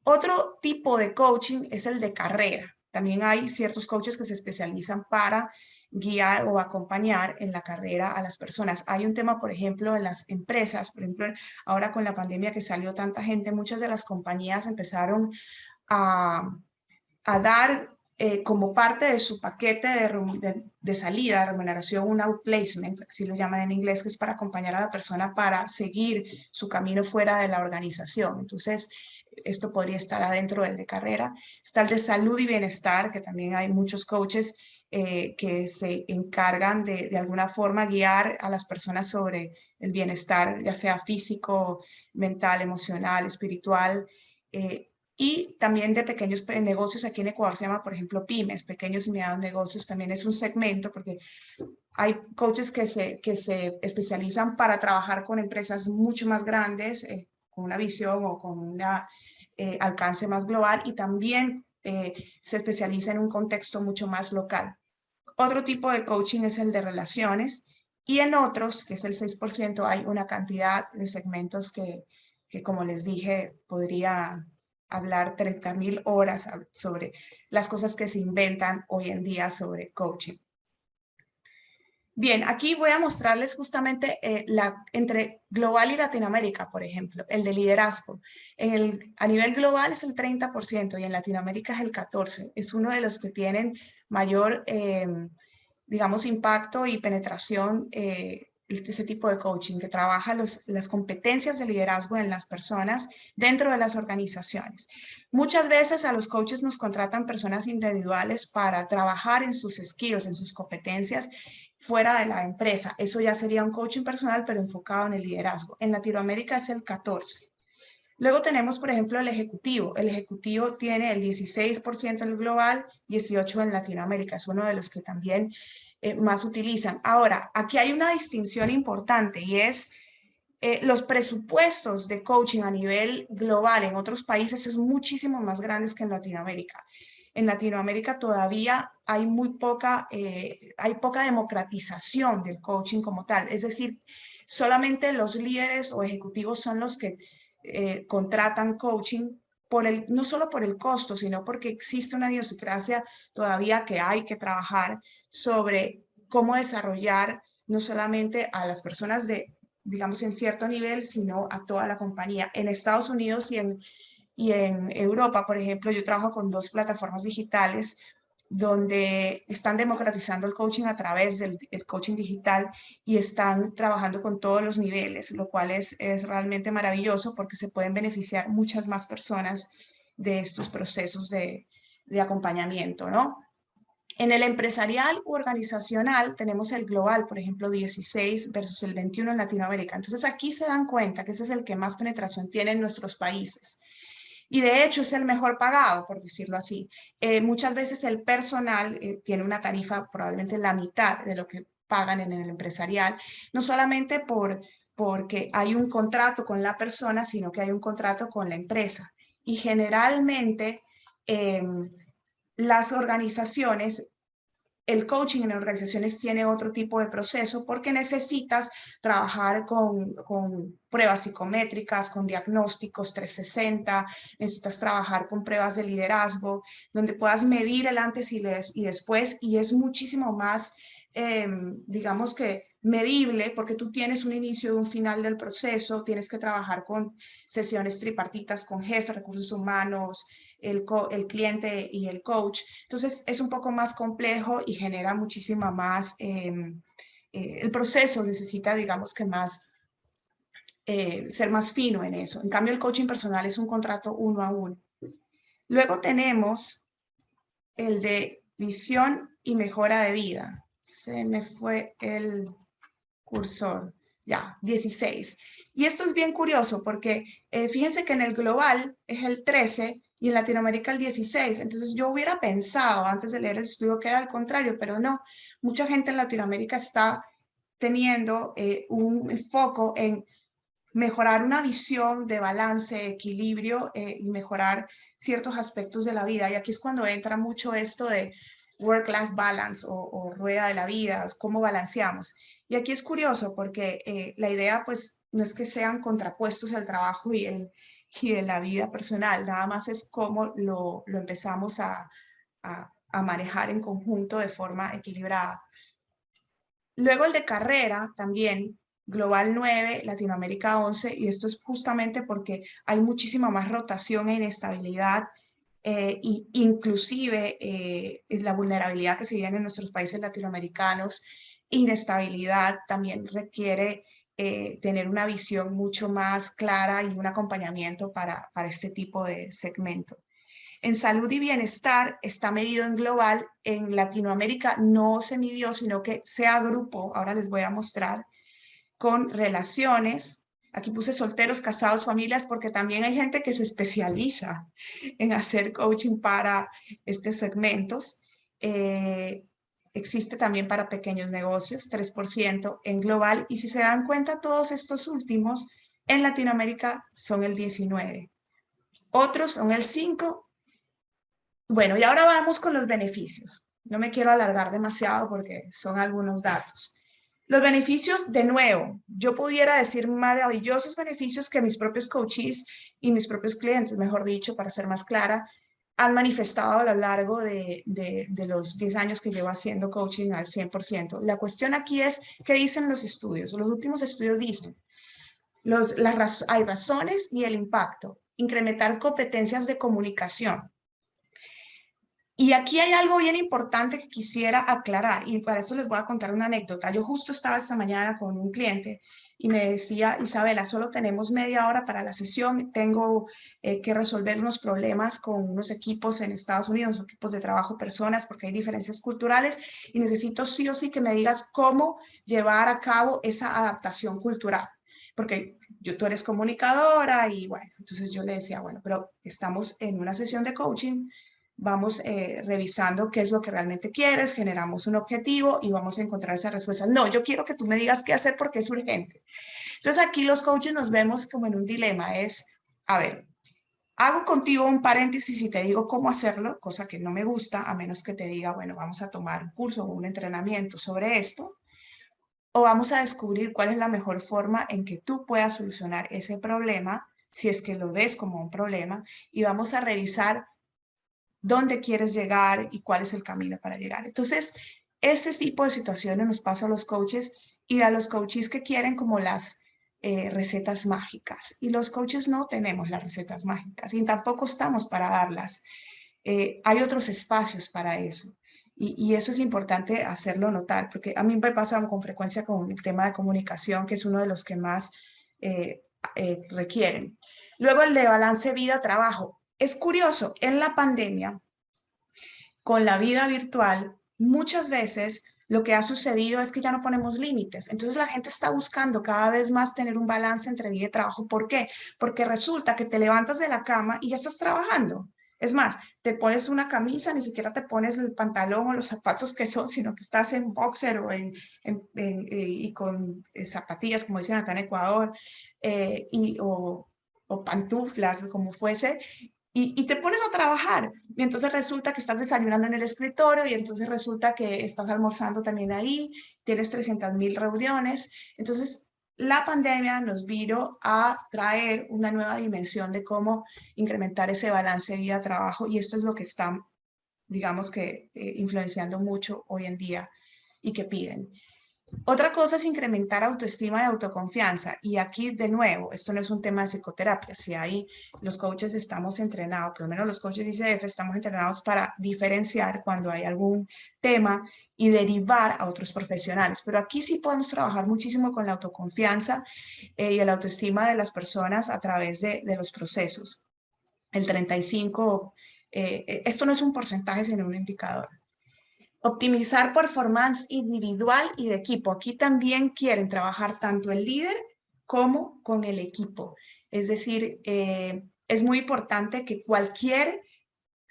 Otro tipo de coaching es el de carrera. También hay ciertos coaches que se especializan para guiar o acompañar en la carrera a las personas. Hay un tema, por ejemplo, en las empresas, por ejemplo, ahora con la pandemia que salió tanta gente, muchas de las compañías empezaron a dar como parte de su paquete de salida, de remuneración, un outplacement, así lo llaman en inglés, que es para acompañar a la persona para seguir su camino fuera de la organización. Entonces, esto podría estar adentro del de carrera. Está el de salud y bienestar, que también hay muchos coaches que se encargan de alguna forma guiar a las personas sobre el bienestar, ya sea físico, mental, emocional, espiritual, y también de pequeños negocios. Aquí en Ecuador se llama, por ejemplo, pymes, pequeños y medianos negocios. También es un segmento porque hay coaches que se especializan para trabajar con empresas mucho más grandes, con una visión o con un alcance más global, y también se especializa en un contexto mucho más local. Otro tipo de coaching es el de relaciones, y en otros, que es el 6%, hay una cantidad de segmentos que como les dije, podría hablar 30.000 horas sobre las cosas que se inventan hoy en día sobre coaching. Bien, aquí voy a mostrarles justamente entre global y Latinoamérica, por ejemplo, el de liderazgo. A nivel global es el 30% y en Latinoamérica es el 14%. Es uno de los que tienen mayor, digamos, impacto y penetración ese tipo de coaching, que trabaja las competencias de liderazgo en las personas dentro de las organizaciones. Muchas veces a los coaches nos contratan personas individuales para trabajar en sus skills, en sus competencias fuera de la empresa. Eso ya sería un coaching personal, pero enfocado en el liderazgo. En Latinoamérica es el 14%. Luego tenemos, por ejemplo, el ejecutivo. El ejecutivo tiene el 16% en el global, 18% en Latinoamérica. Es uno de los que también más utilizan. Ahora, aquí hay una distinción importante y es los presupuestos de coaching a nivel global en otros países son muchísimo más grandes que en Latinoamérica. En Latinoamérica todavía hay hay poca democratización del coaching como tal. Es decir, solamente los líderes o ejecutivos son los que contratan coaching no solo por el costo, sino porque existe una idiosincrasia todavía que hay que trabajar sobre cómo desarrollar no solamente a las personas digamos, en cierto nivel, sino a toda la compañía. En Estados Unidos y en Europa, por ejemplo, yo trabajo con 2 plataformas digitales donde están democratizando el coaching a través del coaching digital y están trabajando con todos los niveles, lo cual es realmente maravilloso porque se pueden beneficiar muchas más personas de estos procesos de acompañamiento, ¿no? En el empresarial u organizacional tenemos el global, por ejemplo, 16 versus el 21 en Latinoamérica. Entonces aquí se dan cuenta que ese es el que más penetración tiene en nuestros países. Y de hecho es el mejor pagado, por decirlo así. Muchas veces el personal tiene una tarifa probablemente la mitad de lo que pagan en el empresarial, no solamente porque hay un contrato con la persona, sino que hay un contrato con la empresa. Y generalmente las organizaciones, el coaching en organizaciones tiene otro tipo de proceso porque necesitas trabajar con pruebas psicométricas, con diagnósticos 360, necesitas trabajar con pruebas de liderazgo, donde puedas medir el antes y después, y es muchísimo más, digamos que medible, porque tú tienes un inicio y un final del proceso, tienes que trabajar con sesiones tripartitas con jefe, recursos humanos, el cliente y el coach. Entonces es un poco más complejo y genera muchísima más, el proceso necesita, digamos que más, ser más fino en eso. En cambio el coaching personal es un contrato 1 a 1. Luego tenemos el de visión y mejora de vida. Se me fue el cursor. Ya, 16. Y esto es bien curioso porque fíjense que en el global es el 13 y en Latinoamérica el 16. Entonces yo hubiera pensado antes de leer el estudio que era al contrario, pero no. Mucha gente en Latinoamérica está teniendo un foco en mejorar una visión de balance, equilibrio y mejorar ciertos aspectos de la vida. Y aquí es cuando entra mucho esto de work-life balance o rueda de la vida, cómo balanceamos. Y aquí es curioso porque la idea pues no es que sean contrapuestos el trabajo y de la vida personal, nada más es cómo lo empezamos a manejar en conjunto de forma equilibrada. Luego el de carrera también, global 9, Latinoamérica 11, y esto es justamente porque hay muchísima más rotación e inestabilidad, y inclusive es la vulnerabilidad que se vive en nuestros países latinoamericanos. Inestabilidad también requiere tener una visión mucho más clara y un acompañamiento para este tipo de segmento. En salud y bienestar está medido en global. En Latinoamérica no se midió, sino que se agrupó, ahora les voy a mostrar, con relaciones. Aquí puse solteros, casados, familias, porque también hay gente que se especializa en hacer coaching para estos segmentos. Existe también para pequeños negocios, 3% en global. Y si se dan cuenta, todos estos últimos en Latinoamérica son el 19%. Otros son el 5%. Bueno, y ahora vamos con los beneficios. No me quiero alargar demasiado porque son algunos datos. Los beneficios, de nuevo, yo pudiera decir maravillosos beneficios que mis propios coaches y mis propios clientes, mejor dicho, para ser más clara, han manifestado a lo largo de los 10 años que llevo haciendo coaching al 100%. La cuestión aquí es, ¿qué dicen los estudios? Los últimos estudios dicen, hay razones y el impacto. Incrementar competencias de comunicación. Y aquí hay algo bien importante que quisiera aclarar y para eso les voy a contar una anécdota. Yo justo estaba esta mañana con un cliente y me decía, Isabela, solo tenemos media hora para la sesión, tengo que resolver unos problemas con unos equipos en Estados Unidos, equipos de trabajo, personas, porque hay diferencias culturales y necesito sí o sí que me digas cómo llevar a cabo esa adaptación cultural. Porque tú eres comunicadora y bueno, entonces yo le decía, bueno, pero estamos en una sesión de coaching, vamos revisando qué es lo que realmente quieres, generamos un objetivo y vamos a encontrar esa respuesta. No, yo quiero que tú me digas qué hacer porque es urgente. Entonces aquí los coaches nos vemos como en un dilema, es, a ver, hago contigo un paréntesis y te digo cómo hacerlo, cosa que no me gusta, a menos que te diga, bueno, vamos a tomar un curso o un entrenamiento sobre esto, o vamos a descubrir cuál es la mejor forma en que tú puedas solucionar ese problema, si es que lo ves como un problema, y vamos a revisar dónde quieres llegar y cuál es el camino para llegar. Entonces, ese tipo de situaciones nos pasa a los coaches y a los coaches que quieren como las recetas mágicas. Y los coaches no tenemos las recetas mágicas y tampoco estamos para darlas. Hay otros espacios para eso. Y eso es importante hacerlo notar, porque a mí me pasa con frecuencia con el tema de comunicación, que es uno de los que más requieren. Luego el de balance vida-trabajo. Es curioso, en la pandemia, con la vida virtual, muchas veces lo que ha sucedido es que ya no ponemos límites. Entonces la gente está buscando cada vez más tener un balance entre vida y trabajo. ¿Por qué? Porque resulta que te levantas de la cama y ya estás trabajando. Es más, te pones una camisa, ni siquiera te pones el pantalón o los zapatos que son, sino que estás en boxer o y con zapatillas, como dicen acá en Ecuador, o pantuflas, como fuese, y te pones a trabajar. Y entonces resulta que estás desayunando en el escritorio y entonces resulta que estás almorzando también ahí, tienes 300.000 reuniones. Entonces, la pandemia nos vino a traer una nueva dimensión de cómo incrementar ese balance vida-trabajo y esto es lo que está, digamos que, influenciando mucho hoy en día y que piden. Otra cosa es incrementar autoestima y autoconfianza. Y aquí, de nuevo, esto no es un tema de psicoterapia. Si ahí los coaches estamos entrenados, por lo menos los coaches de ICF estamos entrenados para diferenciar cuando hay algún tema y derivar a otros profesionales. Pero aquí sí podemos trabajar muchísimo con la autoconfianza y la autoestima de las personas a través de los procesos. El 35, esto no es un porcentaje, sino un indicador. Optimizar performance individual y de equipo. Aquí también quieren trabajar tanto el líder como con el equipo. Es decir, es muy importante que cualquier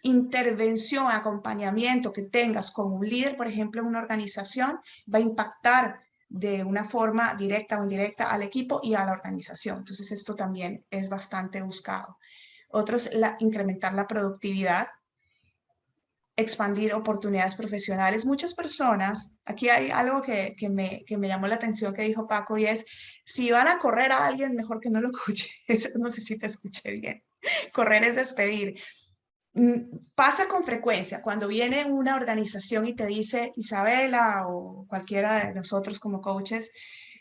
intervención, acompañamiento que tengas con un líder, por ejemplo, en una organización, va a impactar de una forma directa o indirecta al equipo y a la organización. Entonces, esto también es bastante buscado. Otro es incrementar la productividad, expandir oportunidades profesionales. Muchas personas, aquí hay algo que me llamó la atención que dijo Paco y es, si van a correr a alguien, mejor que no lo escuche. No sé si te escuché bien. Correr es despedir. Pasa con frecuencia cuando viene una organización y te dice, Isabela o cualquiera de nosotros como coaches,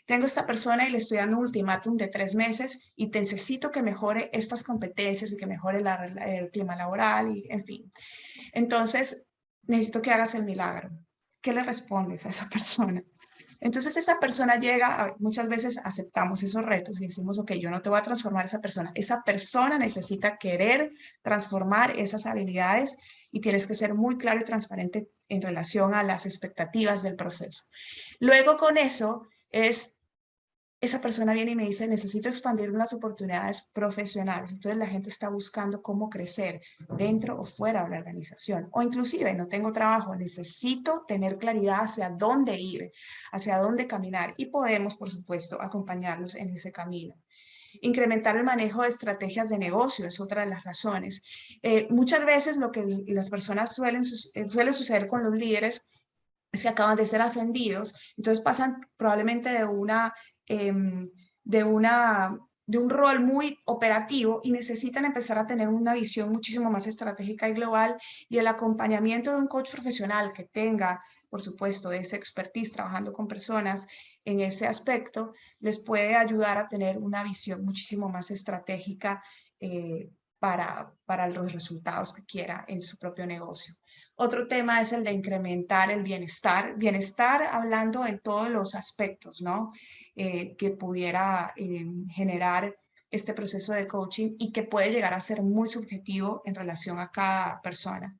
tengo esta persona y le estoy dando un ultimátum de 3 meses y te necesito que mejore estas competencias y que mejore el clima laboral y en fin. Entonces, necesito que hagas el milagro. ¿Qué le respondes a esa persona? Entonces esa persona llega, muchas veces aceptamos esos retos y decimos, ok, yo no te voy a transformar a esa persona. Esa persona necesita querer transformar esas habilidades y tienes que ser muy claro y transparente en relación a las expectativas del proceso. Luego con eso esa persona viene y me dice, necesito expandir las oportunidades profesionales. Entonces la gente está buscando cómo crecer dentro o fuera de la organización. O inclusive, no tengo trabajo, necesito tener claridad hacia dónde ir, hacia dónde caminar. Y podemos, por supuesto, acompañarlos en ese camino. Incrementar el manejo de estrategias de negocio es otra de las razones. Muchas veces lo que las personas suele suceder con los líderes es que acaban de ser ascendidos, entonces pasan probablemente de un rol muy operativo y necesitan empezar a tener una visión muchísimo más estratégica y global, y el acompañamiento de un coach profesional que tenga, por supuesto, ese expertise trabajando con personas en ese aspecto, les puede ayudar a tener una visión muchísimo más estratégica para los resultados que quiera en su propio negocio. Otro tema es el de incrementar el bienestar. Bienestar hablando en todos los aspectos, ¿no? Que pudiera generar este proceso de coaching y que puede llegar a ser muy subjetivo en relación a cada persona.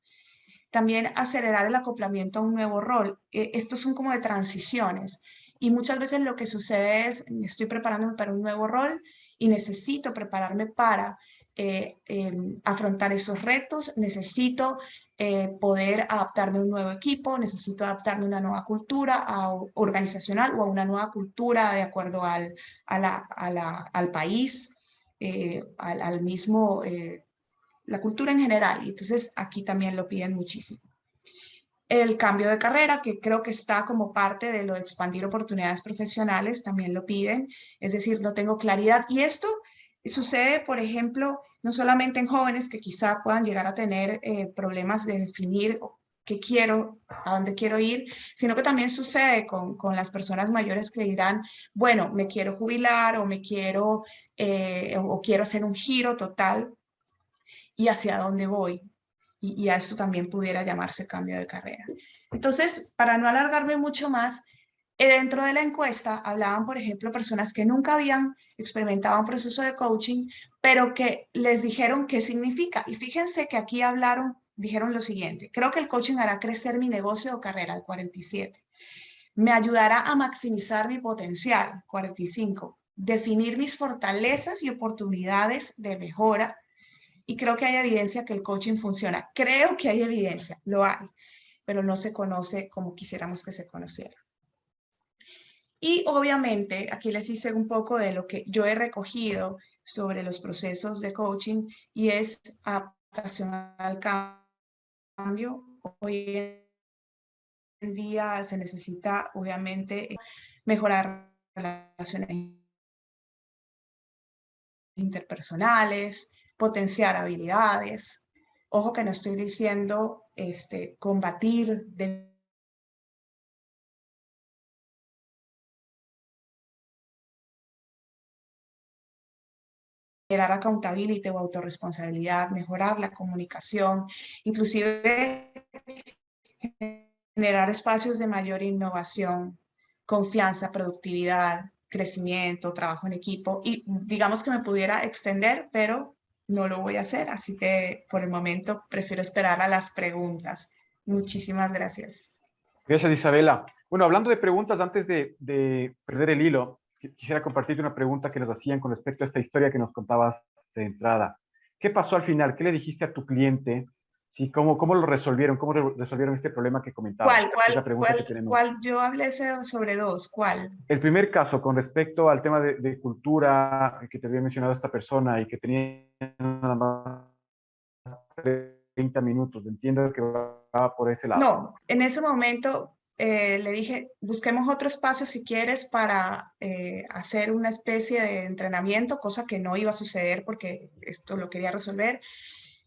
También acelerar el acoplamiento a un nuevo rol. Estos son como de transiciones y muchas veces lo que sucede es, estoy preparándome para un nuevo rol y necesito prepararme para afrontar esos retos, necesito poder adaptarme a un nuevo equipo, necesito adaptarme a una nueva cultura organizacional o a una nueva cultura de acuerdo al país, al mismo, la cultura en general. Y entonces aquí también lo piden muchísimo. El cambio de carrera, que creo que está como parte de lo de expandir oportunidades profesionales, también lo piden. Es decir, no tengo claridad. Y esto sucede, por ejemplo, no solamente en jóvenes que quizá puedan llegar a tener problemas de definir qué quiero, a dónde quiero ir, sino que también sucede con las personas mayores que dirán, bueno, me quiero jubilar o me quiero, o quiero hacer un giro total y hacia dónde voy. Y a eso también pudiera llamarse cambio de carrera. Entonces, para no alargarme mucho más, dentro de la encuesta hablaban, por ejemplo, personas que nunca habían experimentado un proceso de coaching, pero que les dijeron qué significa. Y fíjense que aquí dijeron lo siguiente: creo que el coaching hará crecer mi negocio o carrera, el 47. Me ayudará a maximizar mi potencial, 45. Definir mis fortalezas y oportunidades de mejora. Y creo que hay evidencia que el coaching funciona. Creo que hay evidencia, lo hay, pero no se conoce como quisiéramos que se conociera. Y obviamente aquí les hice un poco de lo que yo he recogido sobre los procesos de coaching y es adaptación al cambio. Hoy en día se necesita obviamente mejorar relaciones interpersonales, potenciar habilidades. Ojo que no estoy diciendo combatir de generar accountability o autorresponsabilidad, mejorar la comunicación, inclusive generar espacios de mayor innovación, confianza, productividad, crecimiento, trabajo en equipo. Y digamos que me pudiera extender, pero no lo voy a hacer, así que por el momento prefiero esperar a las preguntas. Muchísimas gracias. Gracias, Isabela. Bueno, hablando de preguntas, antes de perder el hilo, quisiera compartirte una pregunta que nos hacían con respecto a esta historia que nos contabas de entrada. ¿Qué pasó al final? ¿Qué le dijiste a tu cliente? Sí, ¿cómo lo resolvieron? ¿Cómo resolvieron este problema que comentabas? Es la pregunta que tenemos. ¿Cuál? Yo hablé sobre dos. ¿Cuál? El primer caso, con respecto al tema de cultura que te había mencionado esta persona y que tenía nada más 30 minutos. Entiendo que va por ese lado. No, en ese momento le dije, busquemos otro espacio si quieres para hacer una especie de entrenamiento, cosa que no iba a suceder porque esto lo quería resolver.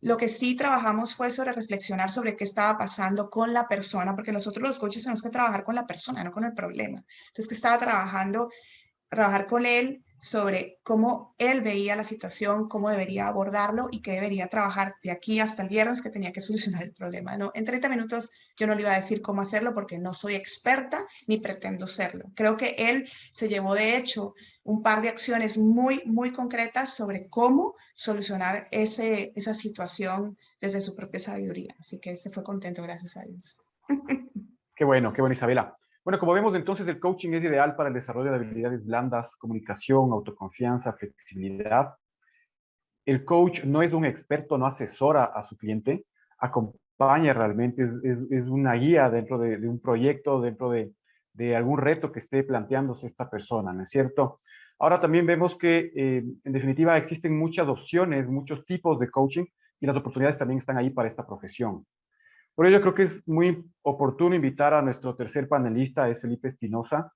Lo que sí trabajamos fue sobre reflexionar sobre qué estaba pasando con la persona, porque nosotros los coaches tenemos que trabajar con la persona, no con el problema. Entonces, que estaba trabajar con él sobre cómo él veía la situación, cómo debería abordarlo y qué debería trabajar de aquí hasta el viernes que tenía que solucionar el problema. ¿No? En 30 minutos yo no le iba a decir cómo hacerlo porque no soy experta ni pretendo serlo. Creo que él se llevó de hecho un par de acciones muy, muy concretas sobre cómo solucionar esa situación desde su propia sabiduría. Así que se fue contento, gracias a Dios. Qué bueno, Isabela. Bueno, como vemos entonces, el coaching es ideal para el desarrollo de habilidades blandas, comunicación, autoconfianza, flexibilidad. El coach no es un experto, no asesora a su cliente, acompaña realmente, es una guía dentro de un proyecto, dentro de algún reto que esté planteándose esta persona, ¿no es cierto? Ahora también vemos que, en definitiva, existen muchas opciones, muchos tipos de coaching y las oportunidades también están ahí para esta profesión. Por ello, creo que es muy oportuno invitar a nuestro tercer panelista, es Felipe Espinosa,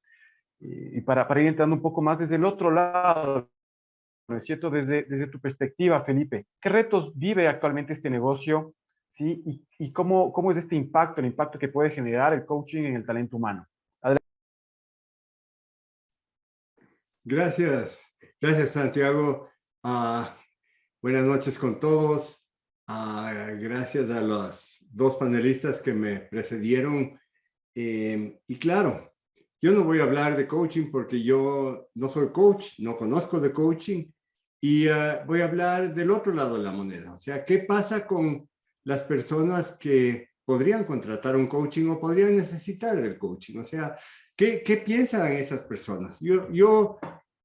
y para ir entrando un poco más desde el otro lado, ¿no es cierto? Desde tu perspectiva, Felipe, ¿qué retos vive actualmente este negocio? ¿Sí? ¿Y cómo es este impacto, el impacto que puede generar el coaching en el talento humano? Gracias, gracias Santiago. Buenas noches con todos. Gracias a los dos panelistas que me precedieron. Y claro, yo no voy a hablar de coaching porque yo no soy coach, no conozco de coaching, y voy a hablar del otro lado de la moneda. O sea, ¿qué pasa con las personas que podrían contratar un coaching o podrían necesitar del coaching? O sea, ¿qué piensan esas personas? Yo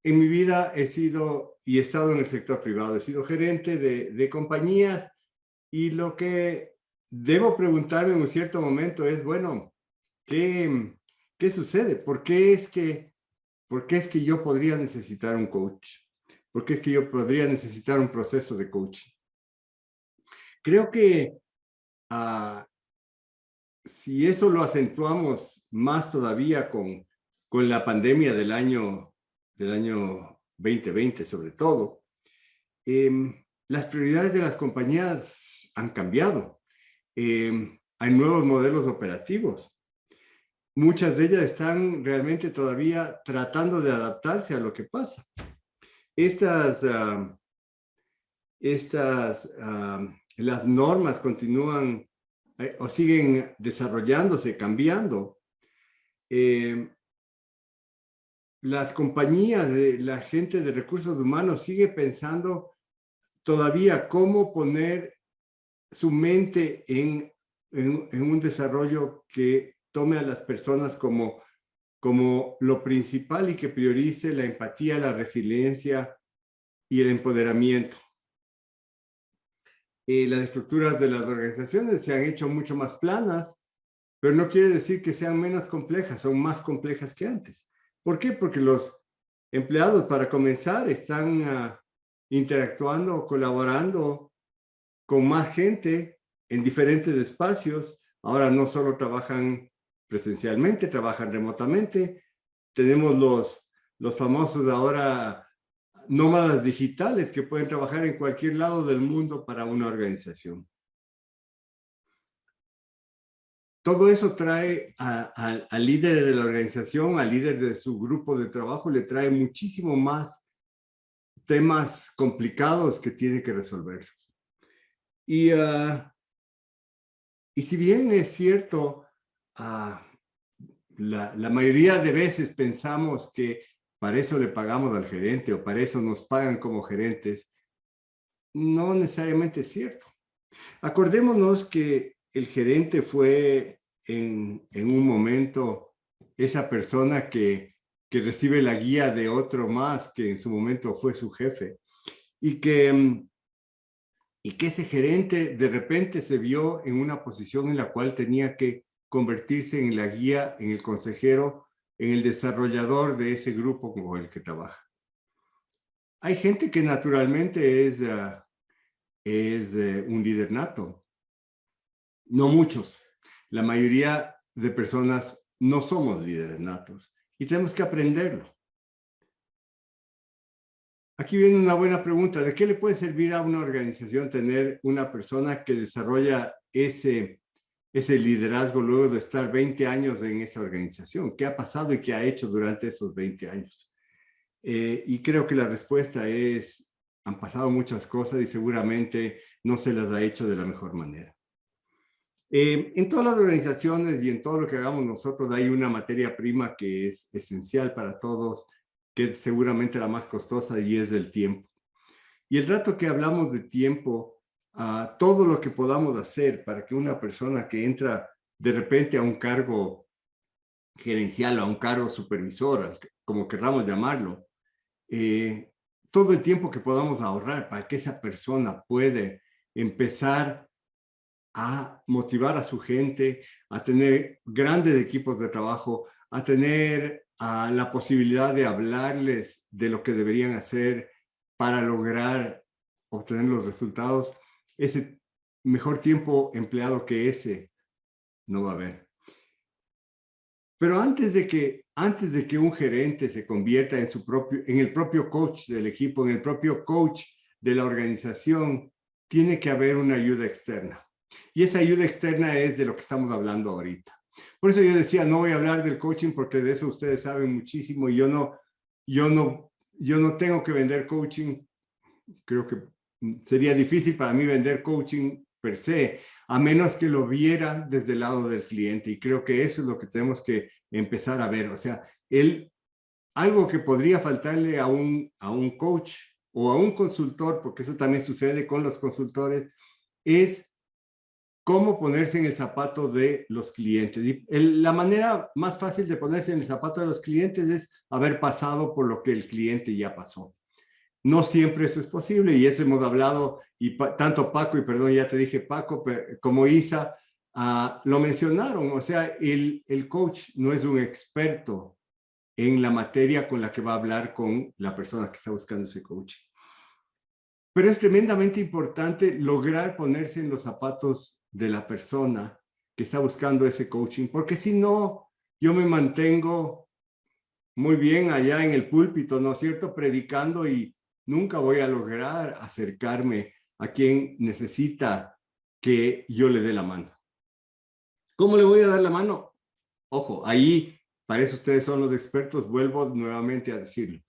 en mi vida he sido y he estado en el sector privado, he sido gerente de compañías, y lo que debo preguntarme en un cierto momento es, bueno, ¿qué sucede? ¿Por qué es que yo podría necesitar un coach? ¿Por qué es que yo podría necesitar un proceso de coaching? Creo que si eso lo acentuamos más todavía con la pandemia del año 2020 sobre todo, las prioridades de las compañías han cambiado. Hay nuevos modelos operativos. Muchas de ellas están realmente todavía tratando de adaptarse a lo que pasa. Las normas continúan o siguen desarrollándose, cambiando. Las compañías, la gente de recursos humanos sigue pensando todavía cómo poner su mente en un desarrollo que tome a las personas como lo principal y que priorice la empatía, la resiliencia y el empoderamiento. Las estructuras de las organizaciones se han hecho mucho más planas, pero no quiere decir que sean menos complejas, son más complejas que antes. ¿Por qué? Porque los empleados, para comenzar, están interactuando, colaborando con más gente en diferentes espacios. Ahora no solo trabajan presencialmente, trabajan remotamente. Tenemos los famosos ahora nómadas digitales que pueden trabajar en cualquier lado del mundo para una organización. Todo eso trae al líder de la organización, al líder de su grupo de trabajo, le trae muchísimo más temas complicados que tiene que resolver. Y si bien es cierto, la mayoría de veces pensamos que para eso le pagamos al gerente o para eso nos pagan como gerentes, no necesariamente es cierto. Acordémonos que el gerente fue en un momento esa persona que recibe la guía de otro más que en su momento fue su jefe, y que ese gerente de repente se vio en una posición en la cual tenía que convertirse en la guía, en el consejero, en el desarrollador de ese grupo con el que trabaja. Hay gente que naturalmente es un líder nato. No muchos. La mayoría de personas no somos líderes natos y tenemos que aprenderlo. Aquí viene una buena pregunta. ¿De qué le puede servir a una organización tener una persona que desarrolla ese liderazgo luego de estar 20 años en esa organización? ¿Qué ha pasado y qué ha hecho durante esos 20 años? Y creo que la respuesta es, han pasado muchas cosas y seguramente no se las ha hecho de la mejor manera. En todas las organizaciones y en todo lo que hagamos nosotros hay una materia prima que es esencial para todos, que es seguramente la más costosa, y es el tiempo. Y el rato que hablamos de tiempo, todo lo que podamos hacer para que una persona que entra de repente a un cargo gerencial o a un cargo supervisor, como querramos llamarlo, todo el tiempo que podamos ahorrar para que esa persona puede empezar a motivar a su gente, a tener grandes equipos de trabajo, a tener la posibilidad de hablarles de lo que deberían hacer para lograr obtener los resultados, ese mejor tiempo empleado que ese no va a haber. Pero antes de que un gerente se convierta en el propio coach del equipo, en el propio coach de la organización, tiene que haber una ayuda externa. Y esa ayuda externa es de lo que estamos hablando ahorita. Por eso yo decía, no voy a hablar del coaching porque de eso ustedes saben muchísimo. Yo no tengo que vender coaching. Creo que sería difícil para mí vender coaching per se, a menos que lo viera desde el lado del cliente. Y creo que eso es lo que tenemos que empezar a ver. O sea, algo que podría faltarle a un coach o a un consultor, porque eso también sucede con los consultores, es cómo ponerse en el zapato de los clientes. Y la manera más fácil de ponerse en el zapato de los clientes es haber pasado por lo que el cliente ya pasó. No siempre eso es posible y eso hemos hablado y tanto Paco, y perdón, ya te dije Paco, como Isa, lo mencionaron. O sea, el coach no es un experto en la materia con la que va a hablar con la persona que está buscando ese coaching. Pero es tremendamente importante lograr ponerse en los zapatos de la persona que está buscando ese coaching, porque si no, yo me mantengo muy bien allá en el púlpito, ¿no es cierto?, predicando y nunca voy a lograr acercarme a quien necesita que yo le dé la mano. ¿Cómo le voy a dar la mano? Ojo, ahí, para eso ustedes son los expertos, vuelvo nuevamente a decirlo.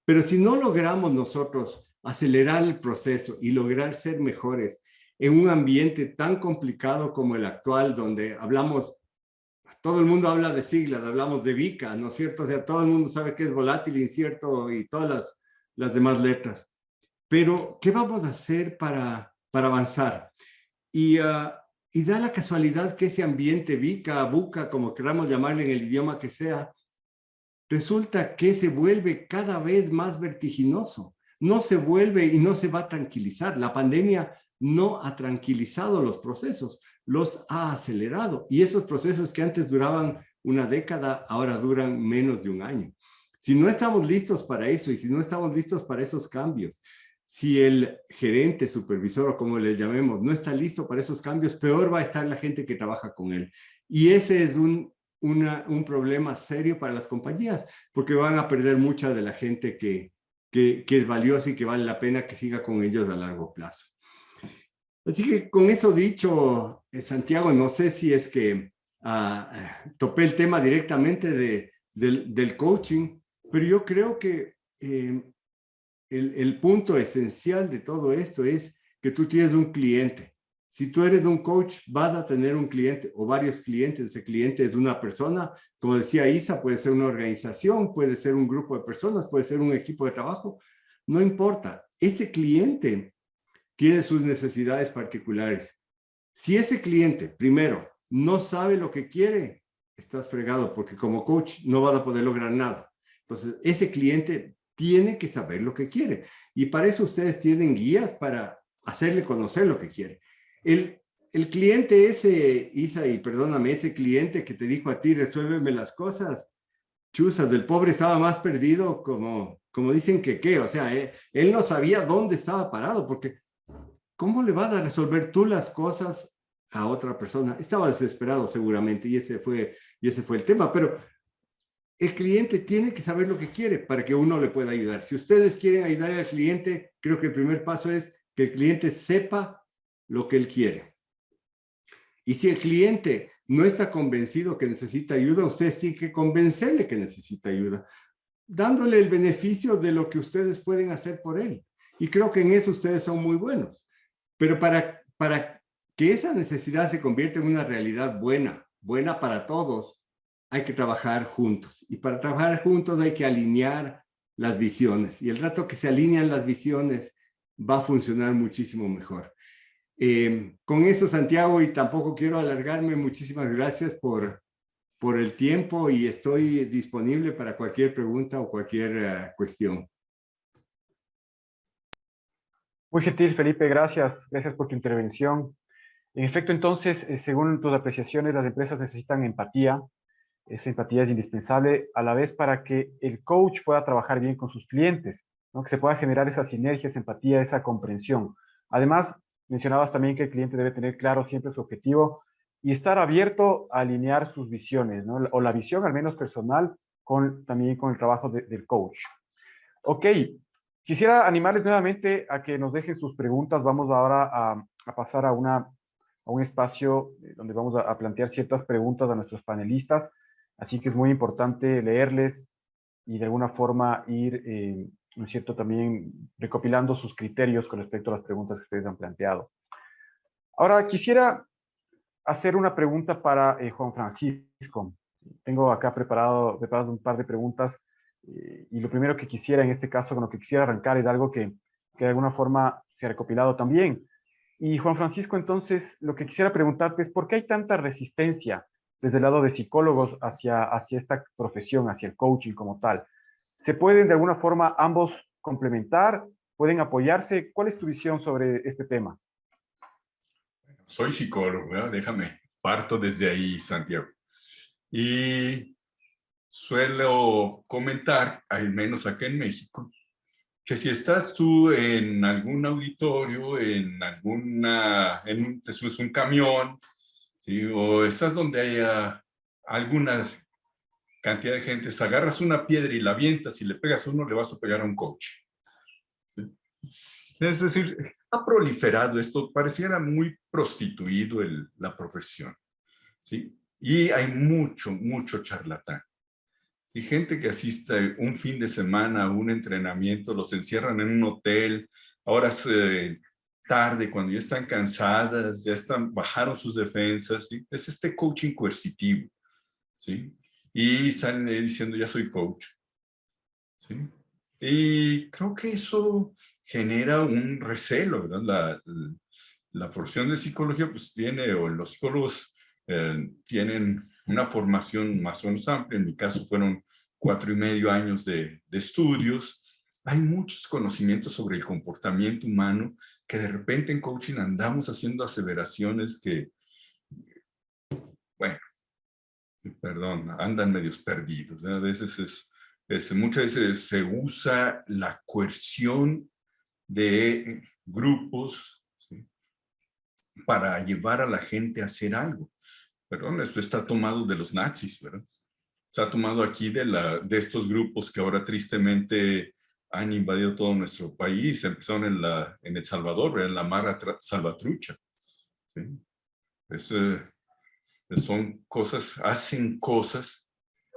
Pero si no logramos nosotros acelerar el proceso y lograr ser mejores en un ambiente tan complicado como el actual, donde hablamos, todo el mundo habla de siglas, hablamos de VICA, ¿no es cierto? O sea, todo el mundo sabe que es volátil, incierto y todas las demás letras. Pero, ¿qué vamos a hacer para avanzar? Y da la casualidad que ese ambiente VICA, VUCA, como queramos llamarle en el idioma que sea, resulta que se vuelve cada vez más vertiginoso. No se vuelve y no se va a tranquilizar. La pandemia no ha tranquilizado los procesos, los ha acelerado. Y esos procesos que antes duraban una década, ahora duran menos de un año. Si no estamos listos para eso y si no estamos listos para esos cambios, si el gerente, supervisor o como le llamemos, no está listo para esos cambios, peor va a estar la gente que trabaja con él. Y ese es un problema serio para las compañías, porque van a perder mucha de la gente que es valiosa y que vale la pena que siga con ellos a largo plazo. Así que con eso dicho, Santiago, no sé si es que topé el tema directamente del coaching, pero yo creo que el punto esencial de todo esto es que tú tienes un cliente. Si tú eres un coach, vas a tener un cliente o varios clientes. Ese cliente es una persona, como decía Isa, puede ser una organización, puede ser un grupo de personas, puede ser un equipo de trabajo. No importa. Ese cliente tiene sus necesidades particulares. Si ese cliente, primero, no sabe lo que quiere, estás fregado porque como coach no vas a poder lograr nada. Entonces, ese cliente tiene que saber lo que quiere. Y para eso ustedes tienen guías para hacerle conocer lo que quiere. El cliente ese, Isa, y perdóname, ese cliente que te dijo a ti, resuélveme las cosas, chuzas, del pobre estaba más perdido como dicen que, o sea, él no sabía dónde estaba parado, porque ¿cómo le vas a resolver tú las cosas a otra persona? Estaba desesperado seguramente y ese fue el tema, pero el cliente tiene que saber lo que quiere para que uno le pueda ayudar. Si ustedes quieren ayudar al cliente, creo que el primer paso es que el cliente sepa lo que él quiere. Y si el cliente no está convencido que necesita ayuda, ustedes tienen que convencerle que necesita ayuda, dándole el beneficio de lo que ustedes pueden hacer por él. Y creo que en eso ustedes son muy buenos. Pero para que esa necesidad se convierta en una realidad buena para todos, hay que trabajar juntos. Y para trabajar juntos hay que alinear las visiones. Y el rato que se alinean las visiones, va a funcionar muchísimo mejor. Con eso, Santiago, y tampoco quiero alargarme, muchísimas gracias por el tiempo y estoy disponible para cualquier pregunta o cualquier cuestión. Muy gentil, Felipe, gracias. Gracias por tu intervención. En efecto, entonces, según tus apreciaciones, las empresas necesitan empatía, Esa empatía es indispensable a la vez para que el coach pueda trabajar bien con sus clientes, ¿no? Que se pueda generar esa sinergia, esa empatía, esa comprensión. Además, mencionabas también que el cliente debe tener claro siempre su objetivo y estar abierto a alinear sus visiones, ¿no? O la visión, al menos personal, también con el trabajo del coach. Ok, quisiera animarles nuevamente a que nos dejen sus preguntas. Vamos ahora a pasar a un espacio donde vamos a plantear ciertas preguntas a nuestros panelistas. Así que es muy importante leerles y de alguna forma ir, ¿no es cierto?, también recopilando sus criterios con respecto a las preguntas que ustedes han planteado. Ahora, quisiera hacer una pregunta para Juan Francisco. Tengo acá preparado un par de preguntas y lo primero que quisiera en este caso, con lo que quisiera arrancar es algo que de alguna forma se ha recopilado también. Y Juan Francisco, entonces, lo que quisiera preguntarte es ¿por qué hay tanta resistencia desde el lado de psicólogos hacia esta profesión, hacia el coaching como tal? ¿Se pueden de alguna forma ambos complementar? ¿Pueden apoyarse? ¿Cuál es tu visión sobre este tema? Soy psicólogo, ¿verdad? Déjame, parto desde ahí, Santiago. Y suelo comentar, al menos acá en México, que si estás tú en algún auditorio, te subes un camión, ¿sí? O estás donde haya alguna cantidad de gente, agarras una piedra y la avientas y le pegas a uno, le vas a pegar a un coach, ¿sí? Es decir, ha proliferado esto, pareciera muy prostituido la profesión, ¿sí? Y hay mucho charlatán. Sí, gente que asiste un fin de semana a un entrenamiento, los encierran en un hotel, ahora es tarde, cuando ya están cansadas, bajaron sus defensas, ¿sí? Es este coaching coercitivo, ¿sí? Y salen diciendo, ya soy coach, ¿sí? Y creo que eso genera un recelo, ¿verdad? La profesión de psicología pues tiene, o los psicólogos tienen una formación más o menos amplia. En mi caso fueron 4,5 años de estudios. Hay muchos conocimientos sobre el comportamiento humano que de repente en coaching andamos haciendo aseveraciones que, bueno, perdón, andan medios perdidos, ¿no? A veces muchas veces se usa la coerción de grupos, ¿sí?, para llevar a la gente a hacer algo. Perdón, esto está tomado de los nazis, ¿verdad? Está tomado aquí de estos grupos que ahora tristemente han invadido todo nuestro país. Empezaron en El Salvador, ¿verdad? En la Mara Salvatrucha, ¿sí? Son cosas, hacen cosas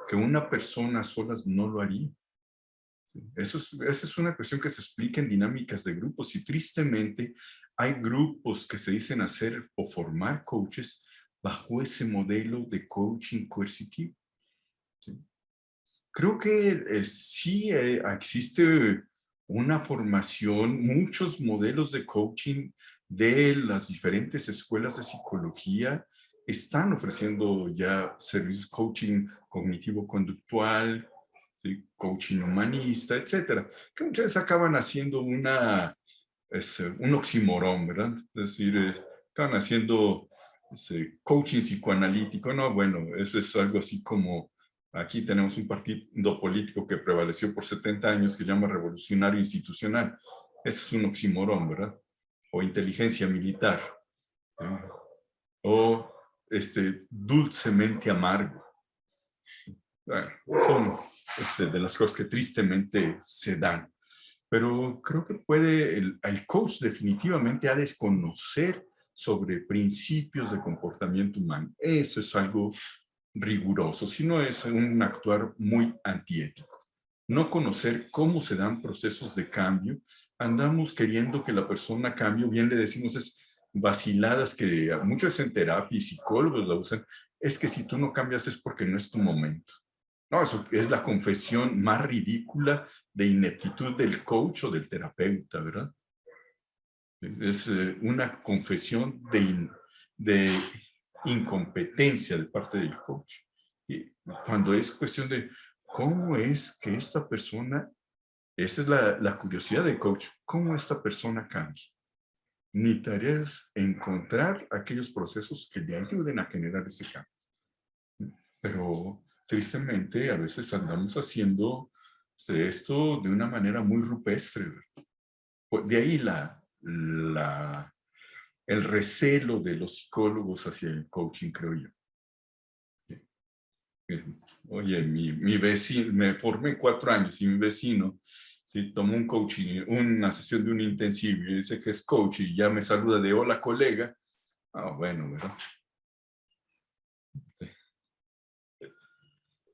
que una persona solas no lo haría. Esa es una cuestión que se explica en dinámicas de grupos y tristemente hay grupos que se dicen hacer o formar coaches bajo ese modelo de coaching coercitivo, ¿sí? Creo que sí existe una formación, muchos modelos de coaching de las diferentes escuelas de psicología están ofreciendo ya servicios coaching cognitivo-conductual, ¿sí?, coaching humanista, etcétera, que muchas veces acaban haciendo un oxímoron, ¿verdad? Es decir, acaban haciendo coaching psicoanalítico. No, bueno, eso es algo así como, aquí tenemos un partido político que prevaleció por 70 años que se llama Revolucionario Institucional. Ese es un oxímoron, ¿verdad? O inteligencia militar, ¿sí? O dulcemente amargo. Bueno, son de las cosas que tristemente se dan. Pero creo que el coach definitivamente ha de conocer sobre principios de comportamiento humano. Eso es algo riguroso, si no es un actuar muy antiético. No conocer cómo se dan procesos de cambio, andamos queriendo que la persona cambie, bien le decimos es vaciladas que muchas en terapia y psicólogos la usan, es que si tú no cambias es porque no es tu momento. No, eso es la confesión más ridícula de ineptitud del coach o del terapeuta, ¿verdad? Es una confesión de incompetencia de parte del coach. Y cuando es cuestión de cómo es que esta persona, esa es la curiosidad del coach, cómo esta persona cambia. Mi tarea es encontrar aquellos procesos que le ayuden a generar ese cambio. Pero tristemente, a veces andamos haciendo esto de una manera muy rupestre. De ahí el recelo de los psicólogos hacia el coaching, creo yo. Oye, mi vecino, me formé 4 años y mi vecino tomó un coaching, una sesión de un intensivo y dice que es coach y ya me saluda de hola colega. Ah, bueno, ¿verdad?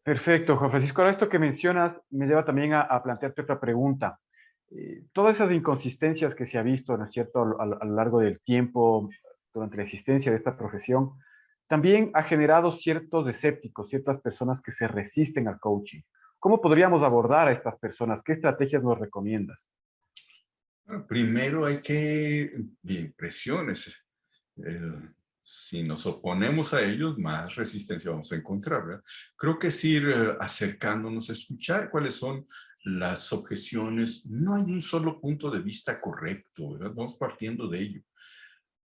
Perfecto, Juan Francisco. Ahora esto que mencionas me lleva también a plantearte otra pregunta. Todas esas inconsistencias que se ha visto, ¿no es cierto?, a lo largo del tiempo, durante la existencia de esta profesión, también ha generado ciertos escépticos, ciertas personas que se resisten al coaching. ¿Cómo podríamos abordar a estas personas? ¿Qué estrategias nos recomiendas? Bueno, primero hay que, de impresiones, si nos oponemos a ellos, más resistencia vamos a encontrar, ¿verdad? Creo que es ir acercándonos a escuchar cuáles son las objeciones. No hay un solo punto de vista correcto, ¿verdad? Vamos partiendo de ello.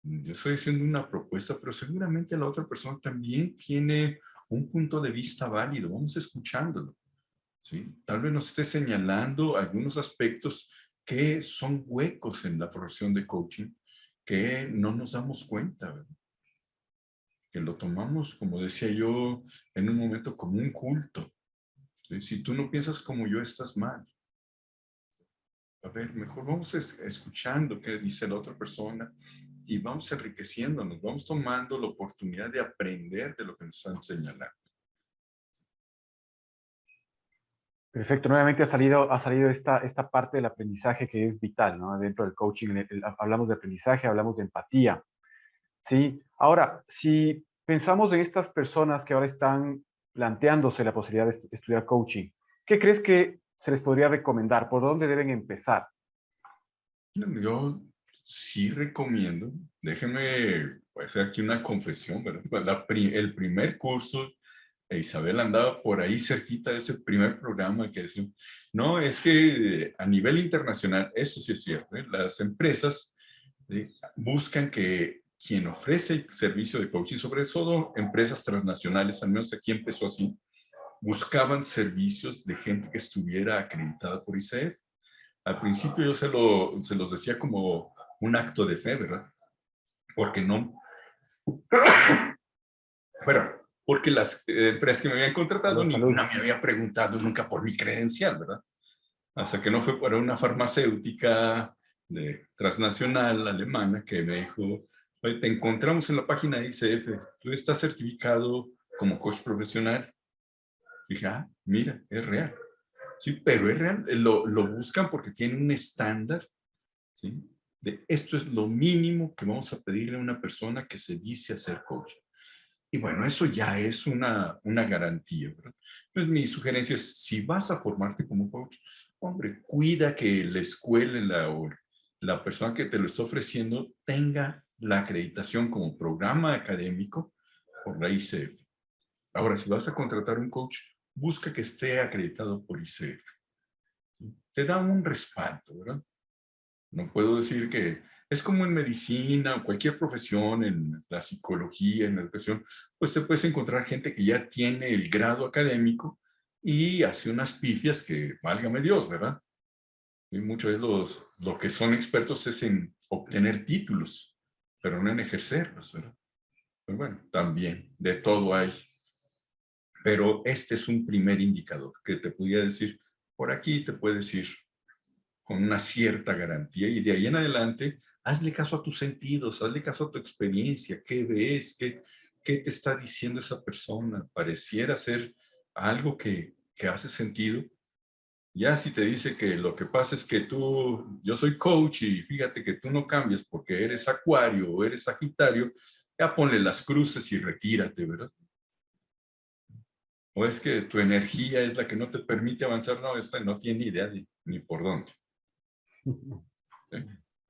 Yo estoy haciendo una propuesta, pero seguramente la otra persona también tiene un punto de vista válido. Vamos escuchándolo, ¿sí? Tal vez nos esté señalando algunos aspectos que son huecos en la profesión de coaching que no nos damos cuenta, ¿verdad? Que lo tomamos, como decía yo, en un momento como un culto. ¿Sí? Si tú no piensas como yo, estás mal. A ver, mejor vamos escuchando qué dice la otra persona y vamos enriqueciéndonos, vamos tomando la oportunidad de aprender de lo que nos están señalando. Perfecto. Nuevamente ha salido esta parte del aprendizaje que es vital, ¿no? Dentro del coaching hablamos de aprendizaje, hablamos de empatía. ¿Sí? Ahora, si pensamos en estas personas que ahora están planteándose la posibilidad de estudiar coaching, ¿qué crees que se les podría recomendar? ¿Por dónde deben empezar? Yo sí recomiendo, déjenme hacer aquí una confesión, ¿verdad? El primer curso, Isabel andaba por ahí cerquita de ese primer programa que decía, no, es que a nivel internacional, esto sí es cierto, ¿eh? Las empresas buscan que quien ofrece el servicio de coaching, sobre todo empresas transnacionales, al menos aquí empezó así, buscaban servicios de gente que estuviera acreditada por ICF. Al principio yo se los decía como un acto de fe, ¿verdad? Porque no... Bueno, porque las empresas que me habían contratado, ninguna me había preguntado nunca por mi credencial, ¿verdad? Hasta que no fue para una farmacéutica transnacional alemana que me dijo, oye, te encontramos en la página de ICF, tú estás certificado como coach profesional. Dije, ah, mira, es real. Sí, pero es real, lo buscan porque tiene un estándar, ¿sí? De esto es lo mínimo que vamos a pedirle a una persona que se dice hacer coach. Y bueno, eso ya es una garantía, ¿verdad? Entonces, mi sugerencia es, si vas a formarte como coach, hombre, cuida que la escuela o la persona que te lo está ofreciendo tenga la acreditación como programa académico por la ICF. Ahora, si vas a contratar un coach, busca que esté acreditado por ICF. ¿Sí? Te da un respaldo, ¿verdad? No puedo decir que es como en medicina o cualquier profesión, en la psicología, en la educación, pues te puedes encontrar gente que ya tiene el grado académico y hace unas pifias que, válgame Dios, ¿verdad? Y muchas veces lo que son expertos es en obtener títulos, pero no en ejercerlos, ¿verdad? Pero bueno, también, de todo hay. Pero este es un primer indicador que te podría decir, por aquí te puedes ir con una cierta garantía y de ahí en adelante, hazle caso a tus sentidos, hazle caso a tu experiencia, qué ves, qué te está diciendo esa persona, pareciera ser algo que hace sentido. Ya si te dice que lo que pasa es que yo soy coach y fíjate que tú no cambias porque eres acuario o eres sagitario, ya ponle las cruces y retírate, ¿verdad? O es que tu energía es la que no te permite avanzar, no, esta no tiene idea ni por dónde. ¿Sí?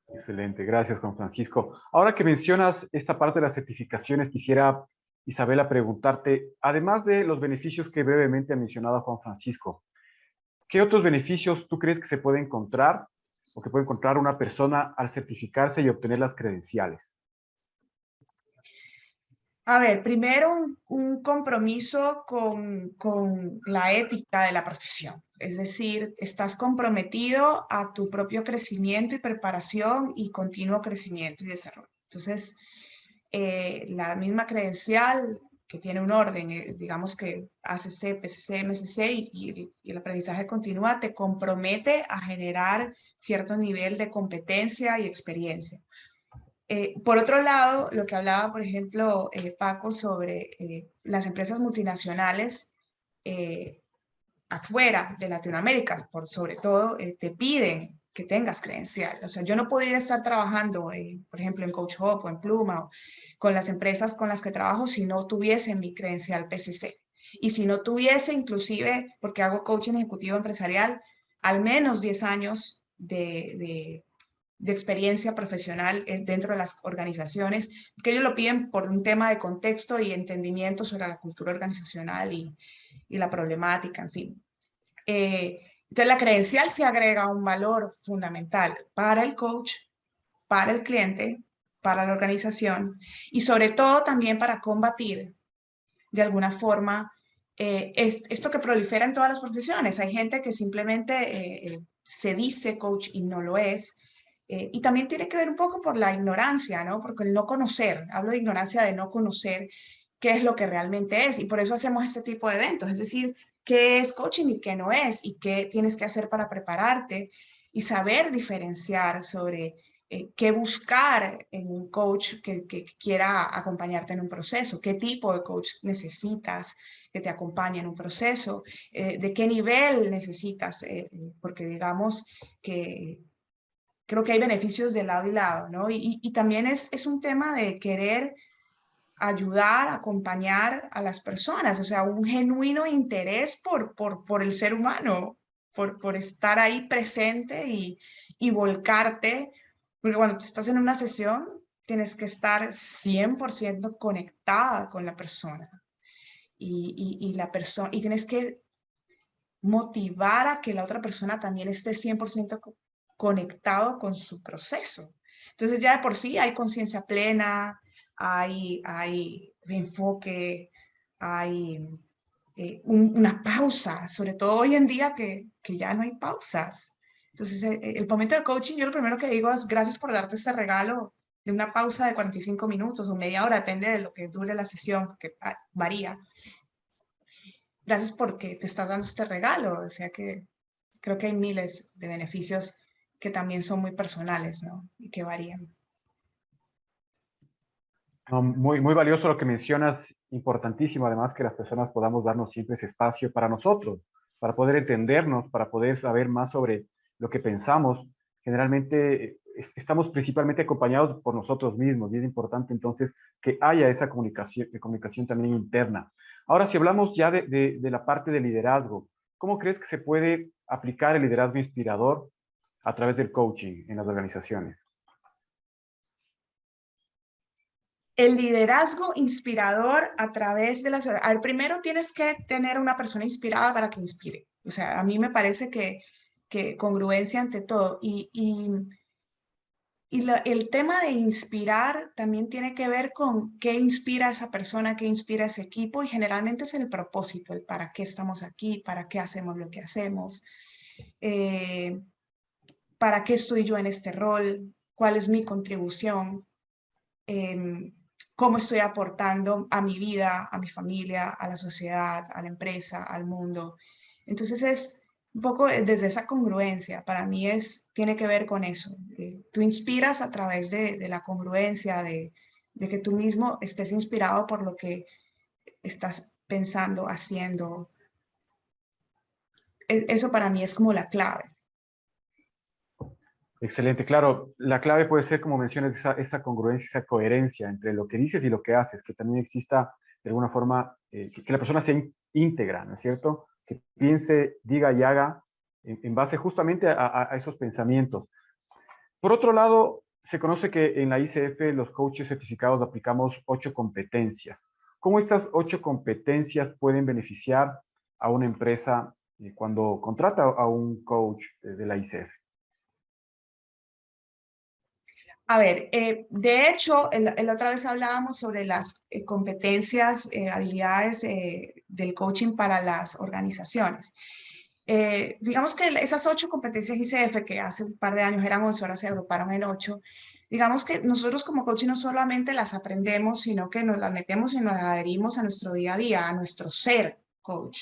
Excelente, gracias Juan Francisco. Ahora que mencionas esta parte de las certificaciones, quisiera, Isabela, preguntarte, además de los beneficios que brevemente ha mencionado Juan Francisco, ¿qué otros beneficios tú crees que se puede encontrar o que puede encontrar una persona al certificarse y obtener las credenciales? A ver, primero un compromiso con la ética de la profesión. Es decir, estás comprometido a tu propio crecimiento y preparación y continuo crecimiento y desarrollo. Entonces, la misma credencial que tiene un orden, digamos que ACC, PCC, MCC y el aprendizaje continúa, te compromete a generar cierto nivel de competencia y experiencia. Por otro lado, lo que hablaba, por ejemplo, Paco, sobre las empresas multinacionales afuera de Latinoamérica, sobre todo, te piden que tengas credencial. O sea, yo no podría estar trabajando, por ejemplo, en Coach Hub o en Pluma, o con las empresas con las que trabajo si no tuviese mi credencial PCC. Y si no tuviese, inclusive, porque hago coaching ejecutivo empresarial, al menos 10 años de experiencia profesional dentro de las organizaciones, que ellos lo piden por un tema de contexto y entendimiento sobre la cultura organizacional y la problemática, en fin. Entonces la credencial se agrega un valor fundamental para el coach, para el cliente, para la organización y sobre todo también para combatir de alguna forma esto que prolifera en todas las profesiones. Hay gente que simplemente se dice coach y no lo es. Y también tiene que ver un poco por la ignorancia, ¿no? Porque el no conocer, hablo de ignorancia de no conocer qué es lo que realmente es. Y por eso hacemos este tipo de eventos, es decir, qué es coaching y qué no es, y qué tienes que hacer para prepararte y saber diferenciar sobre qué buscar en un coach que quiera acompañarte en un proceso, qué tipo de coach necesitas que te acompañe en un proceso, de qué nivel necesitas, porque digamos que creo que hay beneficios de lado y lado, ¿no? Y también es un tema de querer ayudar, acompañar a las personas, o sea, un genuino interés por el ser humano, por estar ahí presente y volcarte, porque cuando tú estás en una sesión, tienes que estar 100% conectada con la persona y tienes que motivar a que la otra persona también esté 100% conectado con su proceso. Entonces ya de por sí hay conciencia plena, hay enfoque, hay una pausa, sobre todo hoy en día que ya no hay pausas. Entonces el momento de coaching, yo lo primero que digo es gracias por darte este regalo de una pausa de 45 minutos o media hora, depende de lo que dure la sesión, que varía. Gracias porque te estás dando este regalo, o sea que creo que hay miles de beneficios que también son muy personales, ¿no? Y que varían. No, muy valioso lo que mencionas, importantísimo además que las personas podamos darnos siempre ese espacio para nosotros, para poder entendernos, para poder saber más sobre lo que pensamos. Generalmente estamos principalmente acompañados por nosotros mismos y es importante entonces que haya esa comunicación también interna. Ahora, si hablamos ya de la parte de liderazgo, ¿cómo crees que se puede aplicar el liderazgo inspirador a través del coaching en las organizaciones? El liderazgo inspirador a través de las... A ver, primero tienes que tener una persona inspirada para que inspire. O sea, a mí me parece que congruencia ante todo. El tema de inspirar también tiene que ver con qué inspira a esa persona, qué inspira a ese equipo y generalmente es el propósito, el para qué estamos aquí, para qué hacemos lo que hacemos, eh, para qué estoy yo en este rol, cuál es mi contribución. Cómo estoy aportando a mi vida, a mi familia, a la sociedad, a la empresa, al mundo. Entonces es un poco desde esa congruencia, para mí tiene que ver con eso. Tú inspiras a través de la congruencia, de que tú mismo estés inspirado por lo que estás pensando, haciendo. Eso para mí es como la clave. Excelente, claro, la clave puede ser, como mencionas, esa congruencia, esa coherencia entre lo que dices y lo que haces, que también exista de alguna forma, que la persona sea íntegra, ¿no es cierto? Que piense, diga y haga en base justamente a esos pensamientos. Por otro lado, se conoce que en la ICF los coaches certificados aplicamos 8 competencias. ¿Cómo estas 8 competencias pueden beneficiar a una empresa cuando contrata a un coach de la ICF? A ver, de hecho, la otra vez hablábamos sobre las competencias, habilidades del coaching para las organizaciones. Digamos que esas 8 competencias ICF, que hace un par de años eran 11, ahora se agruparon en 8, digamos que nosotros como coaching no solamente las aprendemos, sino que nos las metemos y nos las adherimos a nuestro día a día, a nuestro ser coach.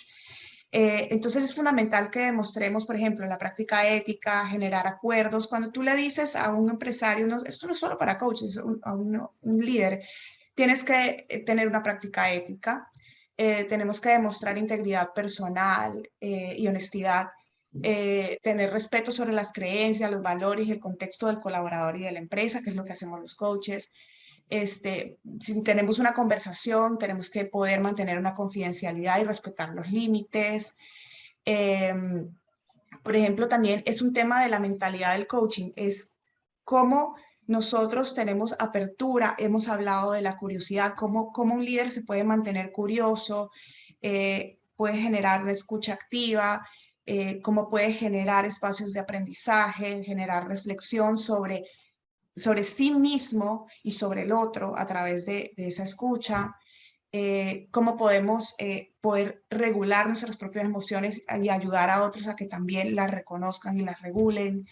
Entonces es fundamental que demostremos, por ejemplo, la práctica ética, generar acuerdos. Cuando tú le dices a un empresario, esto no es solo para coaches, a un líder, tienes que tener una práctica ética, tenemos que demostrar integridad personal y honestidad, tener respeto sobre las creencias, los valores y el contexto del colaborador y de la empresa, que es lo que hacemos los coaches. Si tenemos una conversación, tenemos que poder mantener una confidencialidad y respetar los límites. Por ejemplo, también es un tema de la mentalidad del coaching, es cómo nosotros tenemos apertura, hemos hablado de la curiosidad, cómo un líder se puede mantener curioso, puede generar una escucha activa, cómo puede generar espacios de aprendizaje, generar reflexión sobre sí mismo y sobre el otro a través de esa escucha, cómo podemos poder regular nuestras propias emociones y ayudar a otros a que también las reconozcan y las regulen.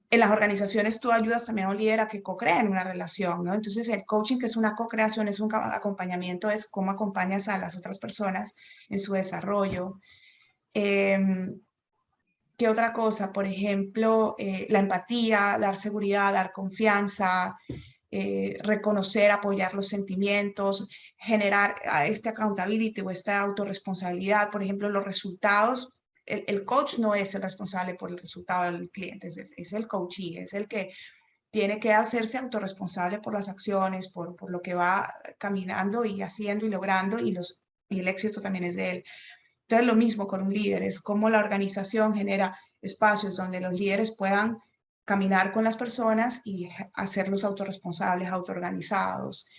En las organizaciones tú ayudas también a un líder a que co-creen una relación, ¿no? Entonces el coaching, que es una co-creación, es un acompañamiento, es cómo acompañas a las otras personas en su desarrollo. ¿Qué otra cosa? Por ejemplo, la empatía, dar seguridad, dar confianza, reconocer, apoyar los sentimientos, generar este accountability o esta autorresponsabilidad. Por ejemplo, los resultados, el coach no es el responsable por el resultado del cliente, es el coachee, es el que tiene que hacerse autorresponsable por las acciones, por lo que va caminando y haciendo y logrando, y el éxito también es de él. Entonces, lo mismo con un líder, es cómo la organización genera espacios donde los líderes puedan caminar con las personas y hacerlos autorresponsables, autoorganizados.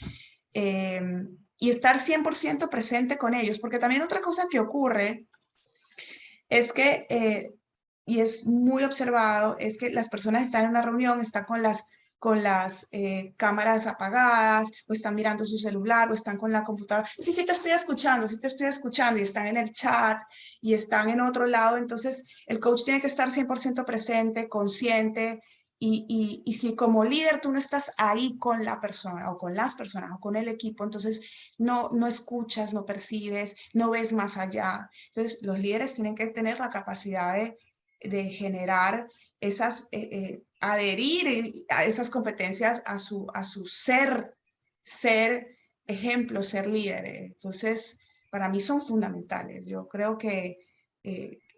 Y estar 100% presente con ellos, porque también otra cosa que ocurre es que, y es muy observado, es que las personas están en una reunión, están con las cámaras apagadas, o están mirando su celular, o están con la computadora. Sí, sí te estoy escuchando, y están en el chat, y están en otro lado. Entonces, el coach tiene que estar 100% presente, consciente, y si como líder tú no estás ahí con la persona, o con las personas, o con el equipo, entonces no escuchas, no percibes, no ves más allá. Entonces, los líderes tienen que tener la capacidad de generar esas, adherir a esas competencias a su ser ejemplo, ser líder. Entonces, para mí son fundamentales. Yo creo que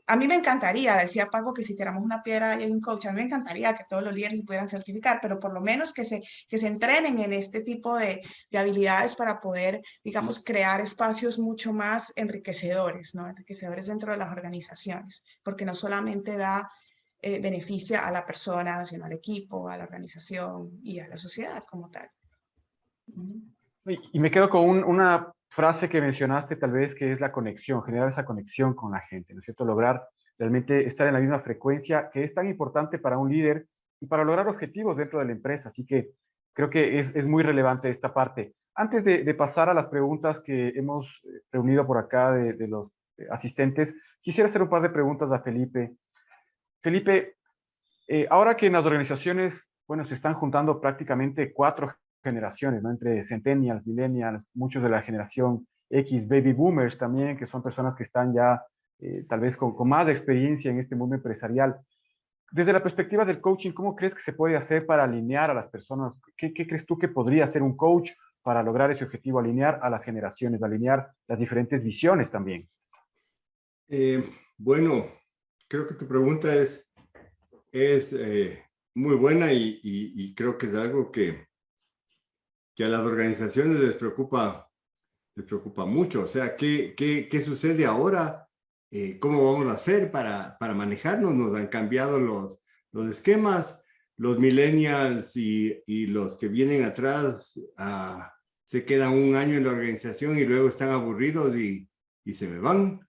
a mí me encantaría, decía Paco, que si tiramos una piedra y hay un coach, a mí me encantaría que todos los líderes se pudieran certificar, pero por lo menos que se entrenen en este tipo de habilidades para poder, digamos, crear espacios mucho más enriquecedores, ¿no? Enriquecedores dentro de las organizaciones, porque no solamente beneficia a la persona, sino al equipo, a la organización y a la sociedad como tal. Y me quedo con una frase que mencionaste tal vez, que es la conexión, generar esa conexión con la gente, ¿no es cierto? Lograr realmente estar en la misma frecuencia, que es tan importante para un líder y para lograr objetivos dentro de la empresa. Así que creo que es muy relevante esta parte. Antes de pasar a las preguntas que hemos reunido por acá de los asistentes, quisiera hacer un par de preguntas a Felipe. Felipe, ahora que en las organizaciones, bueno, se están juntando prácticamente 4 generaciones, ¿no? Entre centennials, millennials, muchos de la generación X, baby boomers también, que son personas que están ya tal vez con más experiencia en este mundo empresarial. Desde la perspectiva del coaching, ¿cómo crees que se puede hacer para alinear a las personas? ¿Qué crees tú que podría hacer un coach para lograr ese objetivo, alinear a las generaciones, alinear las diferentes visiones también? Bueno, creo que tu pregunta es muy buena y creo que es algo que a las organizaciones les preocupa mucho. O sea, ¿qué sucede ahora? ¿Cómo vamos a hacer para manejarnos? Nos han cambiado los esquemas. Los millennials y los que vienen atrás se quedan un año en la organización y luego están aburridos y se me van.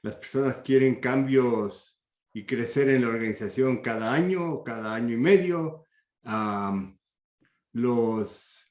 Las personas quieren cambios y crecer en la organización cada año y medio. Los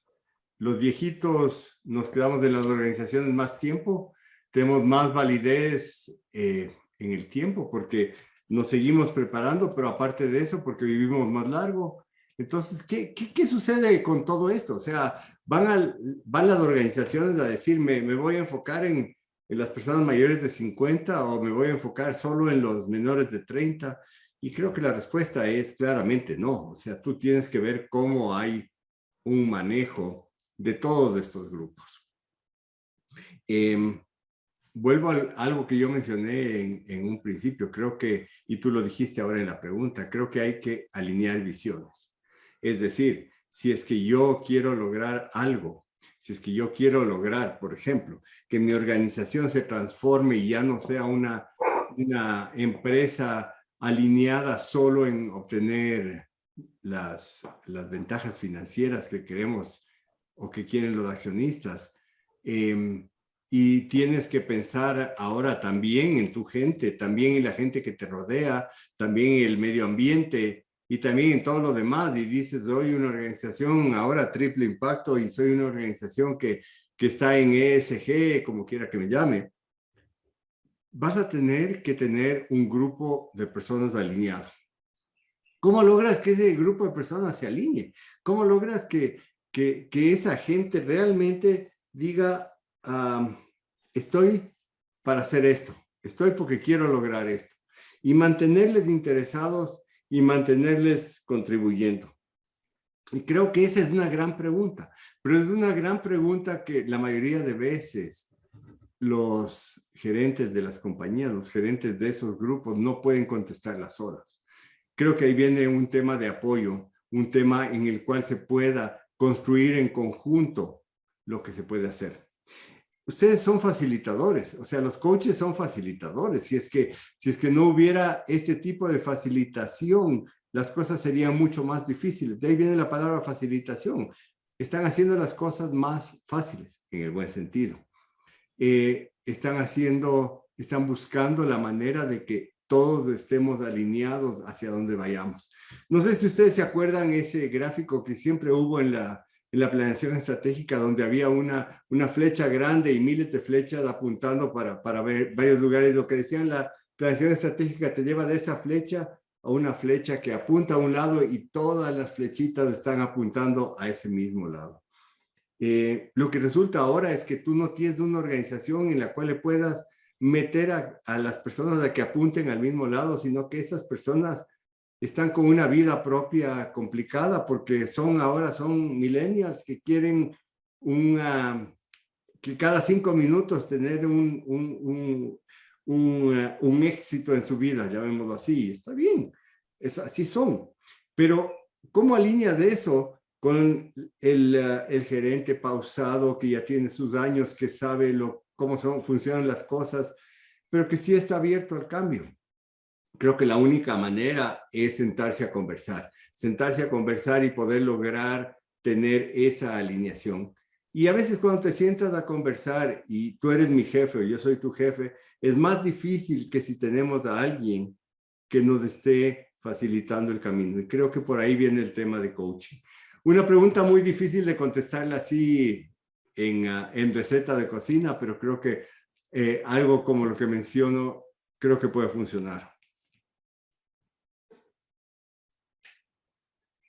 viejitos nos quedamos en las organizaciones más tiempo, tenemos más validez en el tiempo porque nos seguimos preparando, pero aparte de eso, porque vivimos más largo. Entonces, ¿qué sucede con todo esto? O sea, van las organizaciones a decir, me voy a enfocar en las personas mayores de 50 o me voy a enfocar solo en los menores de 30. Y creo que la respuesta es claramente no. O sea, tú tienes que ver cómo hay un manejo de todos estos grupos. Vuelvo a algo que yo mencioné en un principio, creo que, y tú lo dijiste ahora en la pregunta, creo que hay que alinear visiones. Es decir, si es que yo quiero lograr algo, si es que yo quiero lograr, por ejemplo, que mi organización se transforme y ya no sea una empresa alineada solo en obtener las ventajas financieras que queremos o que quieren los accionistas, y tienes que pensar ahora también en tu gente, también en la gente que te rodea, también en el medio ambiente y también en todo lo demás. Y dices, soy una organización ahora triple impacto y soy una organización que está en ESG, como quiera que me llame. Vas a tener que tener un grupo de personas alineado. ¿Cómo logras que ese grupo de personas se alinee? ¿Cómo logras que esa gente realmente diga, estoy para hacer esto, estoy porque quiero lograr esto? Y mantenerles interesados y mantenerles contribuyendo. Y creo que esa es una gran pregunta, pero es una gran pregunta que la mayoría de veces los gerentes de las compañías, los gerentes de esos grupos no pueden contestarla solos. Creo que ahí viene un tema de apoyo, un tema en el cual se pueda construir en conjunto lo que se puede hacer. Ustedes son facilitadores, o sea, los coaches son facilitadores. Si es que no hubiera este tipo de facilitación, las cosas serían mucho más difíciles. De ahí viene la palabra facilitación. Están haciendo las cosas más fáciles, en el buen sentido. Están buscando la manera de que todos estemos alineados hacia donde vayamos. No sé si ustedes se acuerdan ese gráfico que siempre hubo en la planeación estratégica, donde había una flecha grande y miles de flechas apuntando para ver varios lugares. Lo que decían, la planeación estratégica te lleva de esa flecha a una flecha que apunta a un lado y todas las flechitas están apuntando a ese mismo lado. Lo que resulta ahora es que tú no tienes una organización en la cual le puedas meter a las personas a que apunten al mismo lado, sino que esas personas están con una vida propia complicada porque ahora son millennials que quieren que cada 5 minutos tener un éxito en su vida, llamémoslo así. Está bien, así son. Pero ¿cómo alineas eso con el gerente pausado que ya tiene sus años, que sabe cómo funcionan las cosas, pero que sí está abierto al cambio? Creo que la única manera es sentarse a conversar y poder lograr tener esa alineación. Y a veces cuando te sientas a conversar y tú eres mi jefe o yo soy tu jefe, es más difícil que si tenemos a alguien que nos esté facilitando el camino. Y creo que por ahí viene el tema de coaching. Una pregunta muy difícil de contestarla así en receta de cocina, pero creo que algo como lo que menciono, creo que puede funcionar.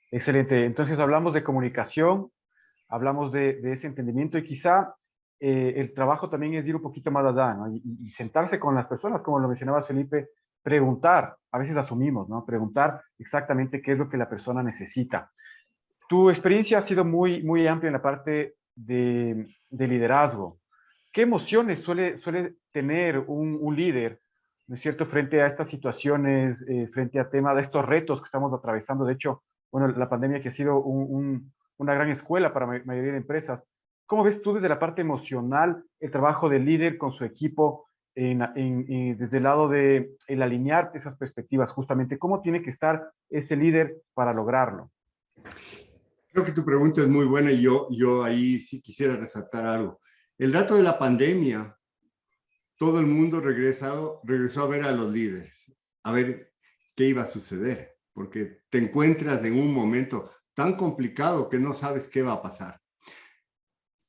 Excelente. Entonces hablamos de comunicación, hablamos de ese entendimiento y quizá el trabajo también es ir un poquito más allá, ¿no? Y sentarse con las personas, como lo mencionabas, Felipe, preguntar, a veces asumimos, ¿no? Preguntar exactamente qué es lo que la persona necesita. Tu experiencia ha sido muy, muy amplia en la parte de liderazgo. ¿Qué emociones suele tener un líder, ¿no es cierto?, frente a estas situaciones, frente a temas de estos retos que estamos atravesando? De hecho, bueno, la pandemia que ha sido una gran escuela para la mayoría de empresas. ¿Cómo ves tú desde la parte emocional el trabajo del líder con su equipo desde el lado de el alinear esas perspectivas justamente? ¿Cómo tiene que estar ese líder para lograrlo? Creo que tu pregunta es muy buena y yo ahí sí quisiera resaltar algo. El dato de la pandemia todo el mundo regresó a ver a los líderes, a ver qué iba a suceder, porque te encuentras en un momento tan complicado que no sabes qué va a pasar.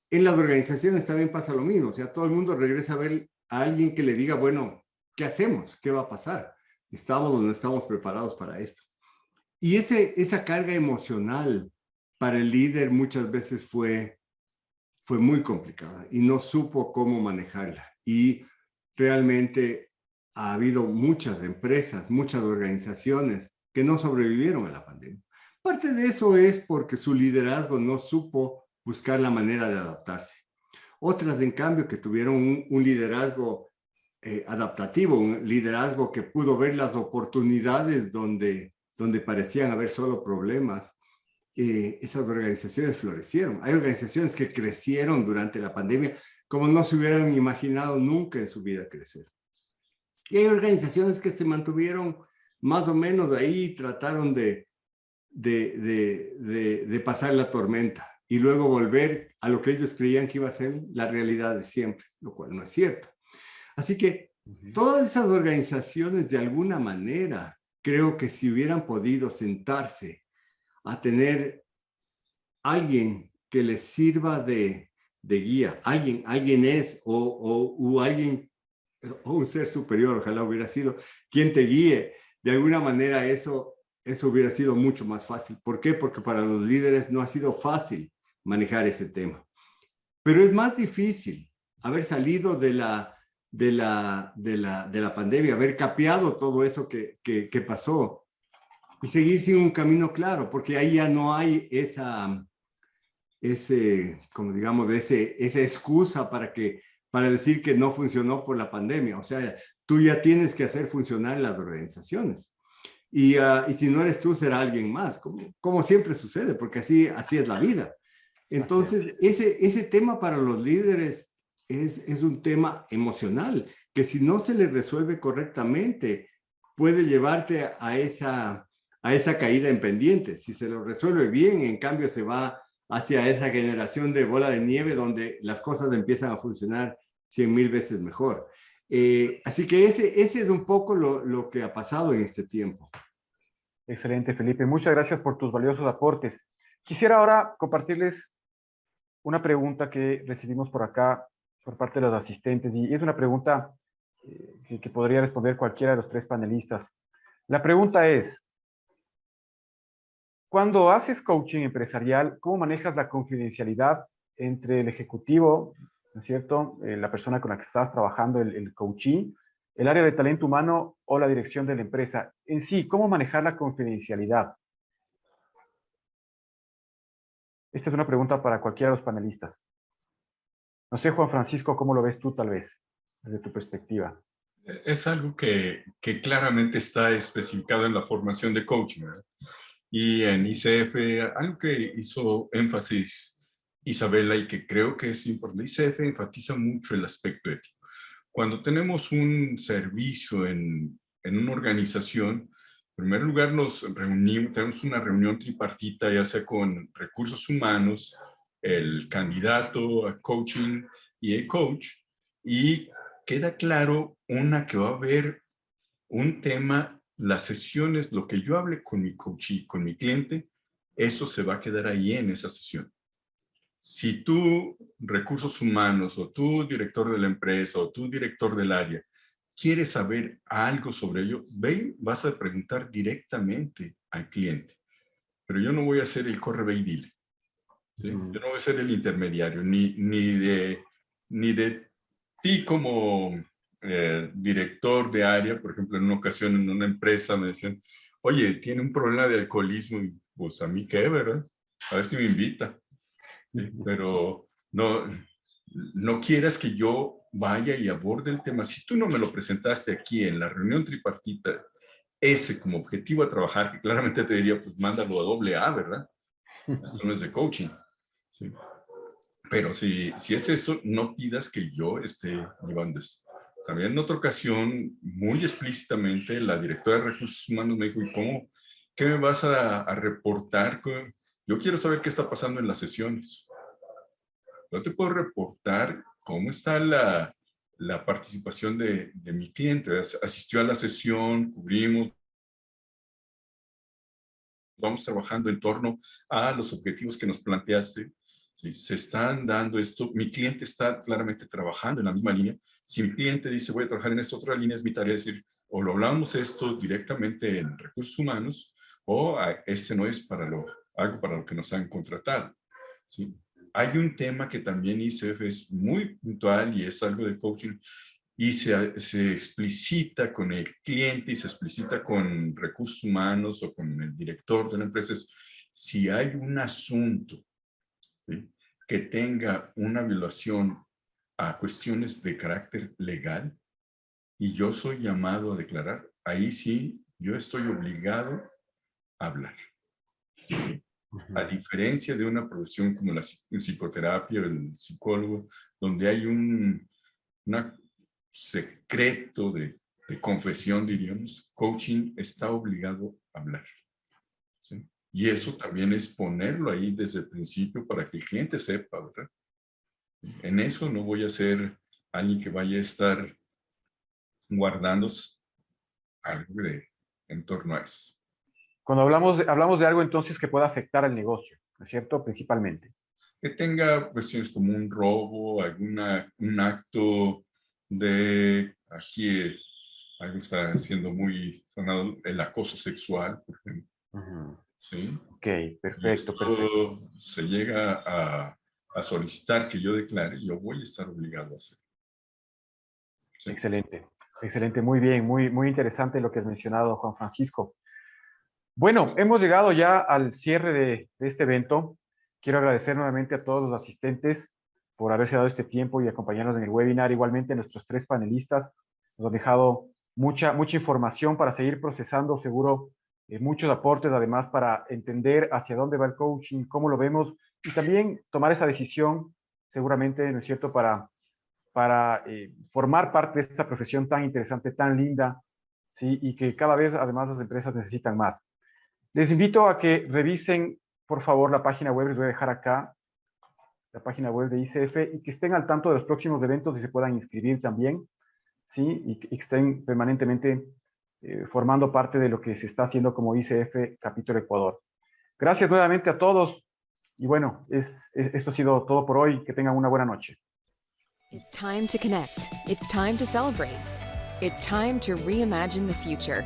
En las organizaciones también pasa lo mismo, o sea, todo el mundo regresa a ver a alguien que le diga, bueno, ¿qué hacemos? ¿Qué va a pasar? ¿Estamos o no estamos preparados para esto? Y esa carga emocional para el líder muchas veces fue muy complicada y no supo cómo manejarla. Y realmente ha habido muchas empresas, muchas organizaciones que no sobrevivieron a la pandemia. Parte de eso es porque su liderazgo no supo buscar la manera de adaptarse. Otras, en cambio, que tuvieron un liderazgo adaptativo, un liderazgo que pudo ver las oportunidades donde parecían haber solo problemas, esas organizaciones florecieron. Hay organizaciones que crecieron durante la pandemia como no se hubieran imaginado nunca en su vida crecer. Y hay organizaciones que se mantuvieron más o menos ahí, trataron de pasar la tormenta y luego volver a lo que ellos creían que iba a ser la realidad de siempre, lo cual no es cierto. Así que todas esas organizaciones de alguna manera, creo que si hubieran podido sentarse a tener alguien que les sirva de guía, alguien es o alguien o un ser superior, ojalá hubiera sido quien te guíe, de alguna manera eso hubiera sido mucho más fácil. ¿Por qué? Porque para los líderes no ha sido fácil manejar ese tema. Pero es más difícil haber salido de la pandemia, haber capeado todo eso que pasó y seguir sin un camino claro, porque ahí ya no hay esa excusa para decir que no funcionó por la pandemia. O sea, tú ya tienes que hacer funcionar las organizaciones. Y si no eres tú, será alguien más, como siempre sucede, porque así es la vida. Entonces, ese tema para los líderes es un tema emocional, que si no se le resuelve correctamente, puede llevarte a esa caída en pendiente. Si se lo resuelve bien, en cambio se va hacia esa generación de bola de nieve donde las cosas empiezan a funcionar 100,000 veces mejor. Así que ese es un poco lo que ha pasado en este tiempo. Excelente, Felipe. Muchas gracias por tus valiosos aportes. Quisiera ahora compartirles una pregunta que recibimos por acá por parte de los asistentes, y es una pregunta que podría responder cualquiera de los tres panelistas. La pregunta es, cuando haces coaching empresarial, ¿cómo manejas la confidencialidad entre el ejecutivo, ¿no es cierto?, la persona con la que estás trabajando, el coachee, el área de talento humano o la dirección de la empresa? En sí, ¿cómo manejar la confidencialidad? Esta es una pregunta para cualquiera de los panelistas. No sé, Juan Francisco, ¿cómo lo ves tú, tal vez, desde tu perspectiva? Es algo que claramente está especificado en la formación de coaching, ¿verdad? Y en ICF, algo que hizo énfasis Isabela y que creo que es importante, ICF enfatiza mucho el aspecto ético. Cuando tenemos un servicio en una organización, en primer lugar nos reunimos, tenemos una reunión tripartita, ya sea con recursos humanos, el candidato a coaching y el coach, y queda claro que va a haber un tema, las sesiones, lo que yo hable con mi coachee, con mi cliente, eso se va a quedar ahí en esa sesión. Si tú, recursos humanos, o tú, director de la empresa, o tú, director del área, quieres saber algo sobre ello, ve, vas a preguntar directamente al cliente. Pero yo no voy a ser el corre, ve y dile. ¿Sí? Yo no voy a ser el intermediario, ni de ti como director de área. Por ejemplo, en una ocasión en una empresa me decían, oye, tiene un problema de alcoholismo, y pues a mí qué, ¿verdad? A ver si me invita. ¿Sí? Pero no quieras que yo vaya y aborde el tema. Si tú no me lo presentaste aquí en la reunión tripartita, ese como objetivo a trabajar, que claramente te diría, pues mándalo a AA, ¿verdad? Esto no es de coaching. ¿Sí? Pero si es eso, no pidas que yo esté llevando esto. También en otra ocasión, muy explícitamente, la directora de Recursos Humanos me dijo, ¿y qué me vas a reportar? Yo quiero saber qué está pasando en las sesiones. Yo te puedo reportar cómo está la participación de mi cliente. Asistió a la sesión, cubrimos, vamos trabajando en torno a los objetivos que nos planteaste. ¿Sí? Se están dando esto, mi cliente está claramente trabajando en la misma línea. Si mi cliente dice voy a trabajar en esta otra línea, es mi tarea decir, o lo hablamos esto directamente en recursos humanos, o ese no es algo para lo que nos han contratado. ¿Sí? Hay un tema que también ICF es muy puntual y es algo de coaching, y se explicita con el cliente y se explicita con recursos humanos o con el director de la empresa, es si hay un asunto, ¿sí?, que tenga una violación a cuestiones de carácter legal y yo soy llamado a declarar, ahí sí yo estoy obligado a hablar. ¿Sí? A diferencia de una profesión como la psicoterapia o el psicólogo, donde hay un secreto de confesión, diríamos, coaching está obligado a hablar. ¿Sí? Y eso también es ponerlo ahí desde el principio para que el cliente sepa, ¿verdad? En eso no voy a ser alguien que vaya a estar guardando algo en torno a eso. Cuando hablamos de algo entonces que pueda afectar al negocio, ¿no es cierto? Principalmente. Que tenga cuestiones como un robo, un acto de, aquí algo está siendo muy sonado, el acoso sexual, por ejemplo. ¿Sí? Ok, perfecto, perfecto. Se llega a solicitar que yo declare, yo voy a estar obligado a hacerlo. ¿Sí? Excelente, excelente, muy bien, muy interesante lo que has mencionado, Juan Francisco. Bueno, hemos llegado ya al cierre de este evento. Quiero agradecer nuevamente a todos los asistentes por haberse dado este tiempo y acompañarnos en el webinar. Igualmente a nuestros 3 panelistas nos han dejado mucha información para seguir procesando, seguro, muchos aportes además para entender hacia dónde va el coaching, cómo lo vemos y también tomar esa decisión, seguramente, ¿no es cierto?, para formar parte de esta profesión tan interesante, tan linda, ¿sí?, y que cada vez además las empresas necesitan más. Les invito a que revisen, por favor, la página web, les voy a dejar acá, la página web de ICF, y que estén al tanto de los próximos eventos y se puedan inscribir también, ¿sí? Y que estén permanentemente formando parte de lo que se está haciendo como ICF Capítulo Ecuador. Gracias nuevamente a todos, y bueno, esto ha sido todo por hoy. Que tengan una buena noche. It's time to connect. It's time to celebrate. It's time to reimagine the future.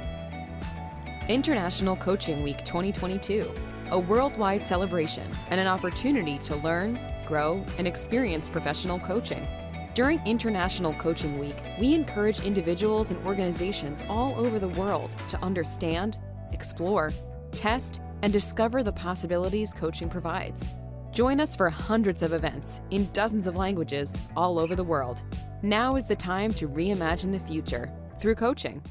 International Coaching Week 2022, a worldwide celebration and an opportunity to learn, grow, and experience professional coaching. During International Coaching Week, we encourage individuals and organizations all over the world to understand, explore, test, and discover the possibilities coaching provides. Join us for hundreds of events in dozens of languages all over the world. Now is the time to reimagine the future through coaching.